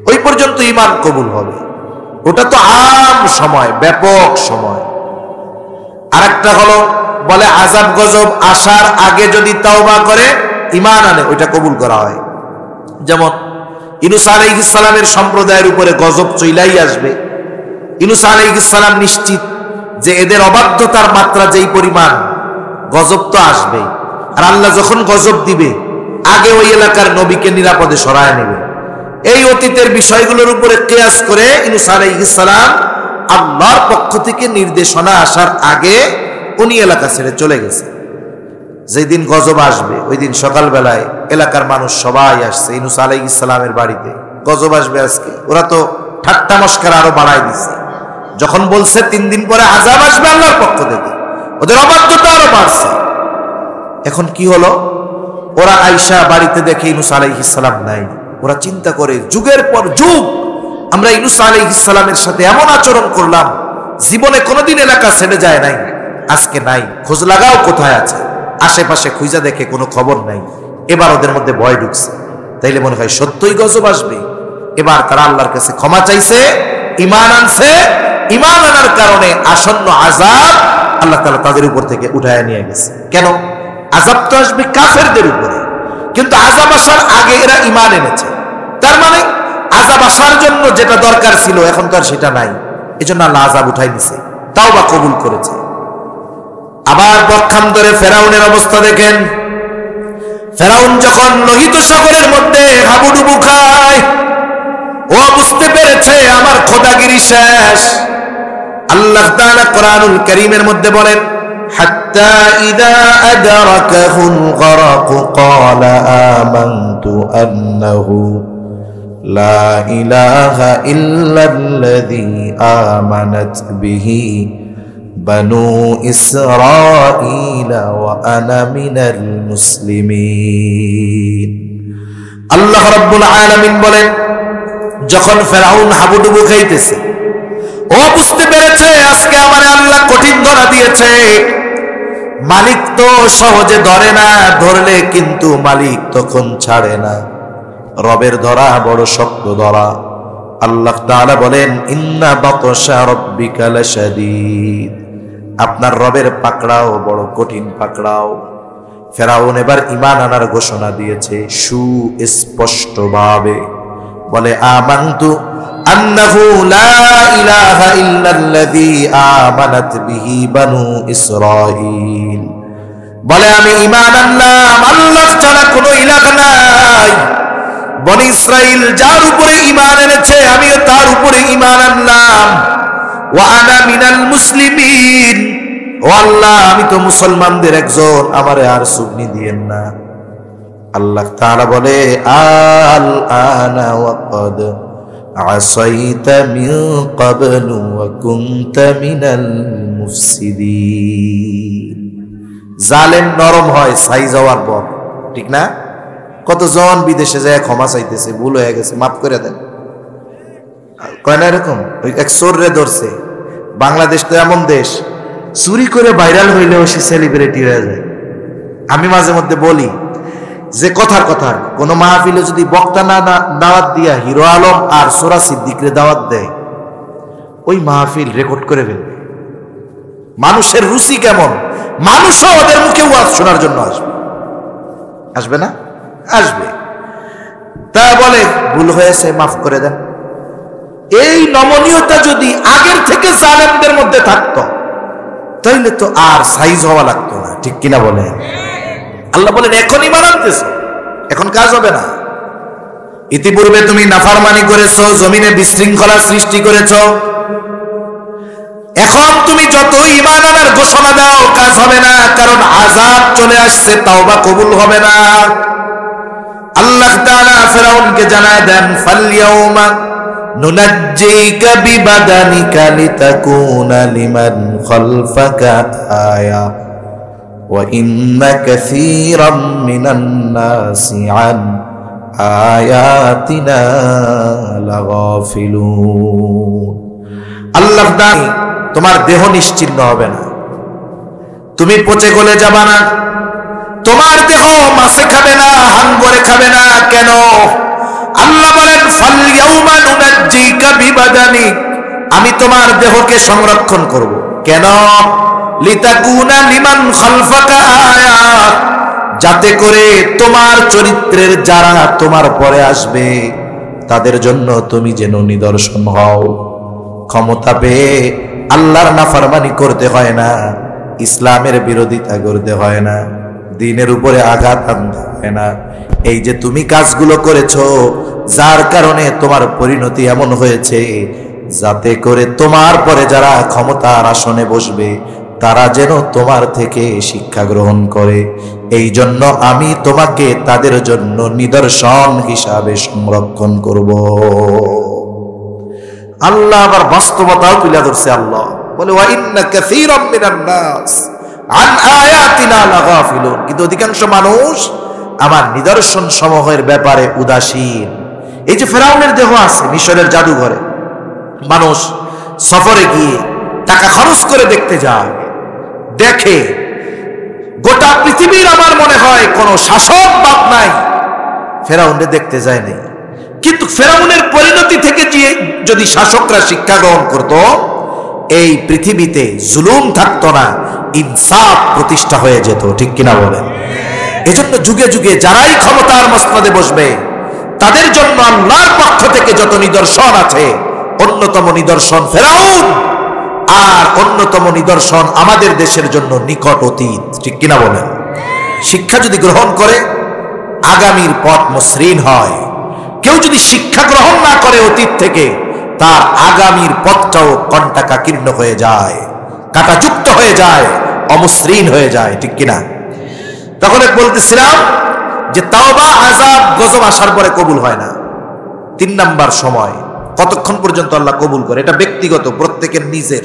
A: ওই পর্যন্ত ঈমান কবুল হবে। ওটা তো আম সময়, ব্যাপক সময়। আরেকটা হলো বলে আযাব গজব আসার আগে যদি তাওবা করে ঈমান আনে ওইটা কবুল করা হয়। যেমন ইউনূস আলাইহিস সালামের সম্প্রদায়ের উপরে গজব চইলাই আসবে। ইউনূস আলাইহিস সালাম নিশ্চিত যে এদের অবাধ্যতার মাত্রা যেই পরিমাণ, গজব তো আসবেই। আর আল্লাহ যখন গজব দিবে আগে ওই এলাকার নবীকে নিরাপদে সরায় নেবে। এই অতীতের বিষয়গুলোর উপরে কিয়াস করে ইউনূস আলাইহিস সালাম আল্লাহর পক্ষ থেকে নির্দেশনা আসার আগে উনি এলাকা ছেড়ে চলে গেছে। যেদিন গজব আসবে ওই দিন সকালবেলায় এলাকার মানুষ সবাই আসছে ইউনূস আলাইহিস সালামের বাড়িতে। গজব আসবে আজকে, ওরা তো ঠাট্টা মশকরা আরো বাড়ায় দিছে। যখন বলছে 3 দিন পরে আযাব আসবে আল্লাহর পক্ষ থেকে, ওদের অবাধ্যতা আরো বাড়ছে। এখন কি হলো, ওরা আয়েশা বাড়িতে দেখে ইউনূস আলাইহিস সালাম নাই। ওরা চিন্তা করে যুগের পর যুগ আমরা ইউনূস আলাইহিস সালামের সাথে এমন আচরণ করলাম, জীবনে কোনোদিন এলাকা ছেড়ে যায় নাই, আজকে নাই, খোঁজ লাগাও কোথায় আছে। আশেপাশে খুঁজা দেখে কোনো খবর নাই। এবার ওদের মধ্যে ভয় ঢুকছে, তাইলে মনে হয় সত্যই গজব আসবে। এবার তারা আল্লাহর কাছে ক্ষমা চাইছে, ঈমান আনছে। ঈমান আনার কারণে আসন্ন আযাব আল্লাহ তাআলা তাদের উপর থেকে উঠায় নিয়ে গেছে। কেন? আযাব তো আসবে কাফেরদের উপরে, কিন্তু আযাব আসার আগে এরা ঈমান এনেছে। তার মানে আযাব আসার জন্য যেটা দরকার ছিল এখন তো আর সেটা নাই, এজন্য আল্লাহ আযাব উঠাই দিছে, তাওবা কবুল করেছে। আবার পক্ষান্তরে ফেরাউনের অবস্থা দেখেন। ফেরাউন যখন লোহিত সাগরের মধ্যে হাবুডুবু খায়, ও বুঝতে পেরেছে আমার খোদাগিরি শেষ। আল্লাহ তাআলা কোরআনুল কারীমের মধ্যে বলেন, হাত্তা ইযা আদরাকাহুল গরাক ক্বালা আমানতু আন্নাহু লা ইলাহা ইল্লাল্লাযী আমানাত বিহি বানু ইসরাঈল ওয়া আনা মিনাল মুসলিমিন। আল্লাহ রাব্বুল আলামিন বলেন, যখন ফেরাউন হাবুডুবু খাইতেছে, ও বুঝতে পেরেছে আজকে আমার আল্লাহ কঠিন ধরা দিয়েছে। মালিক তো সহজে ধরে না, ধরলে কিন্তু মালিক তখন ছাড়ে না। রবের ধরা বড় শক্ত ধরা। আল্লাহ তাআলা বলেন, ইন্না বাতশা রাব্বিকা লাশাদীদ, আপনার রবের পাকড়াও বড় কঠিন পাকড়াও। ফেরাউন এবার ঈমান আনার ঘোষণা দিয়েছে সুস্পষ্টভাবে, বলে আমানতু আন্নাহু লা ইলাহা ইল্লাল্লাযী আমানাত বিহি বানু ইসরাঈল, বলে আমি ঈমান আনলাম আল্লাহ ছাড়া কোনো ইলাহ নাই। বনি ইসরাইল যার উপরে ঈমান এনেছে আমিও তার উপরে ঈমান আনলাম। ওয়া আনা মিনাল মুসলিমিন, ও আল্লাহ আমি তো মুসলমানদের একজন, আমারে আর সুবনি দিয়েন না। আল্লাহ তাআলা বলে, আল আনা ওয়া ক্বাদ আসাইতা মিন ক্বাবলু ওয়া কুনতা মিনাল মুফসিদিন। জালেম নরম হয় ছাই যাওয়ার পর, ঠিক না? কতজন বিদেশে যায় ক্ষমা চাইতেছে, ভুল হয়ে গেছে মাফ করে দেন, কয় না এরকম? ওই এক চোররে ধরছে। বাংলাদেশ তো এমন দেশ, চুরি করে ভাইরাল হইলেও সে সেলিব্রিটি হয়ে যায়। আমি মাঝে মধ্যে বলি যে কথার কথা, কোন মাহফিলে যদি বক্তা না দাওয়াত দিয়া হিরো আলম আর সোরা সিদ্দিকরে দাওয়াত দেয়, ওই মাহফিল রেকর্ড করে ফেলবে। মানুষের রুচি কেমন, মানুষও ওদের মুখে ওয়াজ শোনার জন্য আসবে, আসবে না? আসবে। তা বলে ভুল হয়েছে মাফ করে দেন। এই নমনীয়তা যদি আগের থেকে জালেমদের মধ্যে থাকতো তাইলে তো আর সাইজ হওয়া লাগতো না, ঠিক কিনা বলেন? আল্লাহ বলেন এখনই মানাতেছ, এখন কাজ হবে না। ইতিপূর্বে তুমি নাফরমানি করেছো, জমিনে বিশৃঙ্খলা সৃষ্টি করেছো, এখন তুমি যত ঈমান আনার ঘোষণা দাও কাজ হবে না, কারণ আযাব চলে আসছে, তাওবা কবুল হবে না। আল্লাহ তাআলা ফিরআউনকে জানায় দেন, ফালইয়াউমা নুনাজ্জিকা বিবাদানিকা লিতাকুনা লিমান খালফাকা আয়া ওয়া ইন্না কাসীরাম মিনান নাসি আন আয়াতিনা লাগাফিলুন। আল্লাহ দানি তোমার দেহ নিশ্চিহ্ন হবে না, তুমি পচে গলে যাবা না, তোমার দেহ মাছে খাবে না, হাঙ্গরে খাবে না। কেন? আল্লাহ বলেন ফালইয়াউমা নুনাজ্জিকা বিবাদানিক, আমি তোমার দেহকে সংরক্ষণ করব। কেন? লিতাকুনা লিমান খালফাকা আয়া, যাতে করে তোমার চরিত্রের যারা তোমার পরে আসবে তাদের জন্য তুমি যেন নিদর্শন হও। ক্ষমতা পেয়ে আল্লাহর নাফরমানি করতে হয় না, ইসলামের বিরোধিতা করতে হয় না, দ্বীনের উপরে আঘাত আনতে হয় না। এই যে তুমি কাজগুলো করেছো, যার কারণে তোমার পরিণতি এমন হয়েছে, যাতে করে তোমার পরে যারা ক্ষমতার আসনে বসবে তারা যেন তোমার থেকে শিক্ষা গ্রহণ করে। এই জন্য আমি তোমাকে তাদের জন্য নিদর্শন হিসাবে সংরক্ষণ করব। আল্লাহ আবার বাস্তবতাও তুলে ধরছে। আল্লাহ বলে ওয়া ইন্না কাসীরাম মিনান নাস আন আয়াতিনা লাগাফিলুন, কিন্তু অধিকাংশ মানুষ আমার নিদর্শন সমূহের ব্যাপারে উদাসীন। এই যে ফেরাউনের দেহ আছে মিশরের জাদুঘরে, মানুষ সফরে গিয়ে টাকা খরচ করে দেখতে যায়, দেখে গোটা পৃথিবীর আমার মনে হয় কোনো শাসক বাদ নাই ফেরাউনকে দেখতে যায় নাই। কিন্তু ফেরাউনের পরিণতি থেকে যদি শাসকরা শিক্ষা গ্রহণ করত, এই পৃথিবীতে জুলুম থাকতো না, ইনসাফ প্রতিষ্ঠা হয়ে যেত। ঠিক কিনা বলেন? এজন্য যুগে যুগে যারাই ক্ষমতার মসনদে বসবে তাদের জন্য আল্লাহর পক্ষ থেকে যত নিদর্শন আছে, অন্যতম নিদর্শন ফেরাউন, আর অন্যতম নিদর্শন আমাদের দেশের জন্য নিকট অতীত। ঠিক কিনা বলেন? শিক্ষা যদি গ্রহণ করে আগামীর পথ মসৃণ হয়। কেউ যদি শিক্ষা গ্রহণ না করে অতীত থেকে, তার আগামীর পথটাও কণ্টাকাকীর্ণ হয়ে যায়, কাঁটাযুক্ত হয়ে যায়, অমসৃণ হয়ে যায়। ঠিক কিনা? তখন বলতেছিলাম যে তাওবা, আযাব, গজব আসার পরে কবুল হয় না। 3 নাম্বার সময় কতক্ষণ পর্যন্ত আল্লাহ কবুল করে, এটা ব্যক্তিগত, প্রত্যেকের নিজের।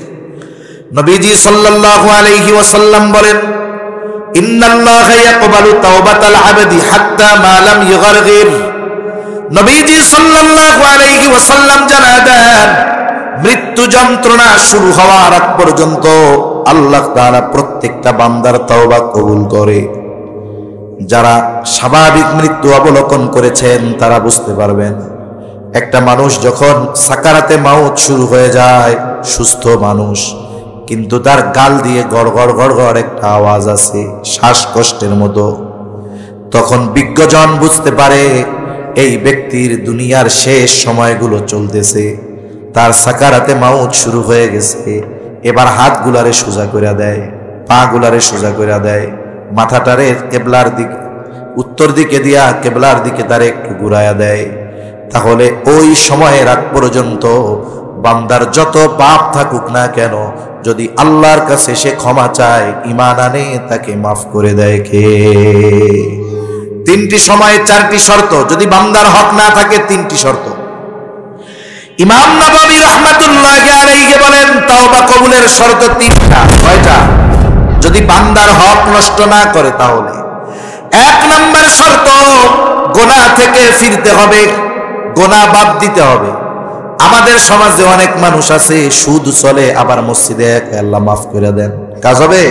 A: নবীজি সাল্লাল্লাহু আলাইহি ওয়াসাল্লাম বলেন, ইন্নাল্লাহা ইয়াকবালু তাওবাতাল আবদি হাত্তা মা লাম ইউগারগির। নবীজি সাল্লাল্লাহু আলাইহি ওয়াসাল্লাম জানায় দেন, মৃত্যু যন্ত্রণা শুরু হওয়ার আগ পর্যন্ত আল্লাহ তাআলা প্রত্যেকটা বান্দার তওবা কবুল করে। যারা স্বাভাবিক মৃত্যু অবলোকন করেছেন তারা বুঝতে পারবেন, একটা মানুষ যখন সাকারাতে মাউত শুরু হয়ে যায়, সুস্থ মানুষ, কিন্তু তার গাল দিয়ে গড়গড় গড়গড় একটা আওয়াজ আছে, শ্বাসকষ্টের মতো, তখন বিজ্ঞজন বুঝতে পারে এই ব্যক্তির দুনিয়ার শেষ সময়গুলো চলতেছে, তার সাকারাতে মাউত শুরু হয়ে গেছে। এবার হাতগুলারে সোজা করে দেয়, পা গুলারে সোজা করে দেয়, মাথাটারে কেবলার দিকে, উত্তর দিকে দিয়া কেবলার দিকে তারে একটু ঘুরাইয়া দেয়। তাহলে ওই সময়ের আগ পর্যন্ত বান্দার যত পাপ থাকুক না কেন, যদি আল্লাহর কাছে সে ক্ষমা চায়, ঈমান আনে, তাকে মাফ করে দেয় কে? 3টি সময়ে 4টি শর্ত, যদি বান্দার হক না থাকে 3টি শর্ত। ইমাম নববী রাহমাতুল্লাহি আলাইহি বলেন তওবা কবুলের শর্ত 3টা। কয়টা? যদি বান্দার হক নষ্ট না করে তাহলে। 1 নম্বর শর্ত, গুনাহ থেকে ফিরতে হবে, গুনাহ বাদ দিতে হবে। আমাদের সমাজে অনেক মানুষ আছে সুদ চলে, আবার মসজিদে আল্লাহ মাফ করে দেন, কাজ হবে?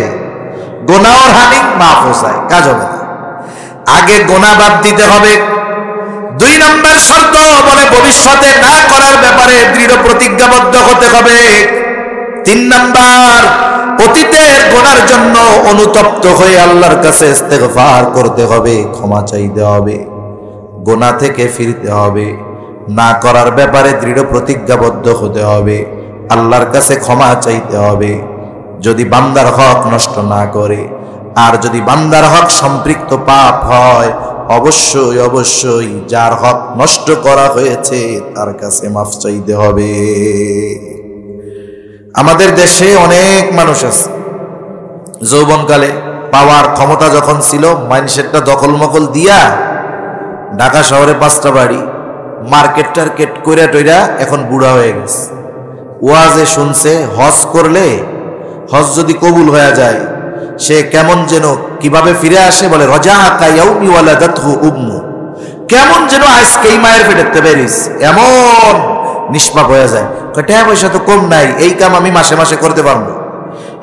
A: গুনাহর হানি মাফ হয়, কাজ হবে না। আগে গুনাহ বাদ দিতে হবে। 2 নম্বর শর্ত বলে ভবিষ্যতে না করার ব্যাপারে দৃঢ় প্রতিজ্ঞাবদ্ধ হতে হবে। 3 নম্বর, অতীতের গুনার জন্য অনুতপ্ত হয়ে আল্লাহর কাছে ইস্তেগফার করতে হবে, ক্ষমা চাইতে হবে, গুনাহ থেকে ফিরতে হবে, না করার ব্যাপারে দৃঢ় প্রতিজ্ঞাবদ্ধ হতে হবে, আল্লাহর কাছে ক্ষমা চাইতে হবে, যদি বান্দার হক নষ্ট না করে। আর যদি বান্দার হক সম্পৃক্ত পাপ হয়, অবশ্যই অবশ্যই যার হক নষ্ট করা হয়েছে তার কাছে মাফ চাইতে হবে। আমাদের দেশে অনেক মানুষ আছে যৌবনকালে পাওয়ার ক্ষমতা যখন ছিল, মাইন্ডসেটটা দখল মকল দিয়া ঢাকা শহরে 5টা বাড়ি, মার্কেট টার্কেট কইরা টইরা এখন বুড়া হয়ে গেছে। ওয়াজে শুনছে হজ করলে, হজ যদি কবুল হয়ে যায়, সে কেমন যেন কিভাবে ফিরে আসে, বলে রাজাকা ইয়াউমি ওয়ালাদাতহু উম্মু, কেমন যেন আজকেই মায়ের পেটেতে বেরিস, এমন নিষ্পাপ হয়ে যায়। টাকা পয়সা তো কম নাই, এই কাম আমি মাসে মাসে করতে পারবো।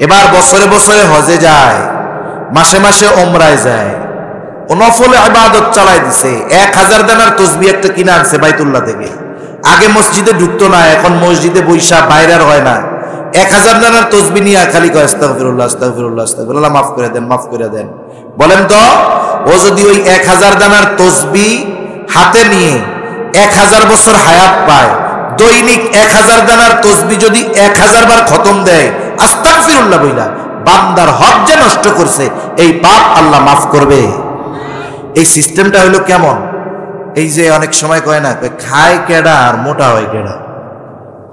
A: এবার বছরে বছরে হজে যায়, মাসে মাসে ওমরায় যায়, ও নফল ইবাদত চালাই দিছে। 1000 দানার তসবিহ একটা কিনে আনছে বাইতুল্লাহ থেকে, আগে মসজিদে ঢুকতো না, এখন মসজিদে বৈশা বাইরের হয় না, 1000 দানার তসবিহ নিয়ে খালি কয় আস্তাগফিরুল্লাহ আস্তাগফিরুল্লাহ আস্তাগফিরুল্লাহ, মাফ করে দেন মাফ করে দেন। বলেন তো ও যদি ওই 1000 দানার তসবিহ হাতে নিয়ে 1000 বছর হায়াত পায়, দৈনিক 1000 দানার তসবিহ যদি 1000 বার খতম দেয় আস্তাগফিরুল্লাহ বইলা, বান্দার হক যে নষ্ট করছে এই পাপ আল্লাহ মাফ করবে। এই সিস্টেমটা হলো কেমন? এই যে অনেক সময় কয় না, খায় কেডা আর মোটা হয় কেডা।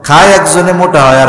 A: খায় একজনে, মোটা হয় আর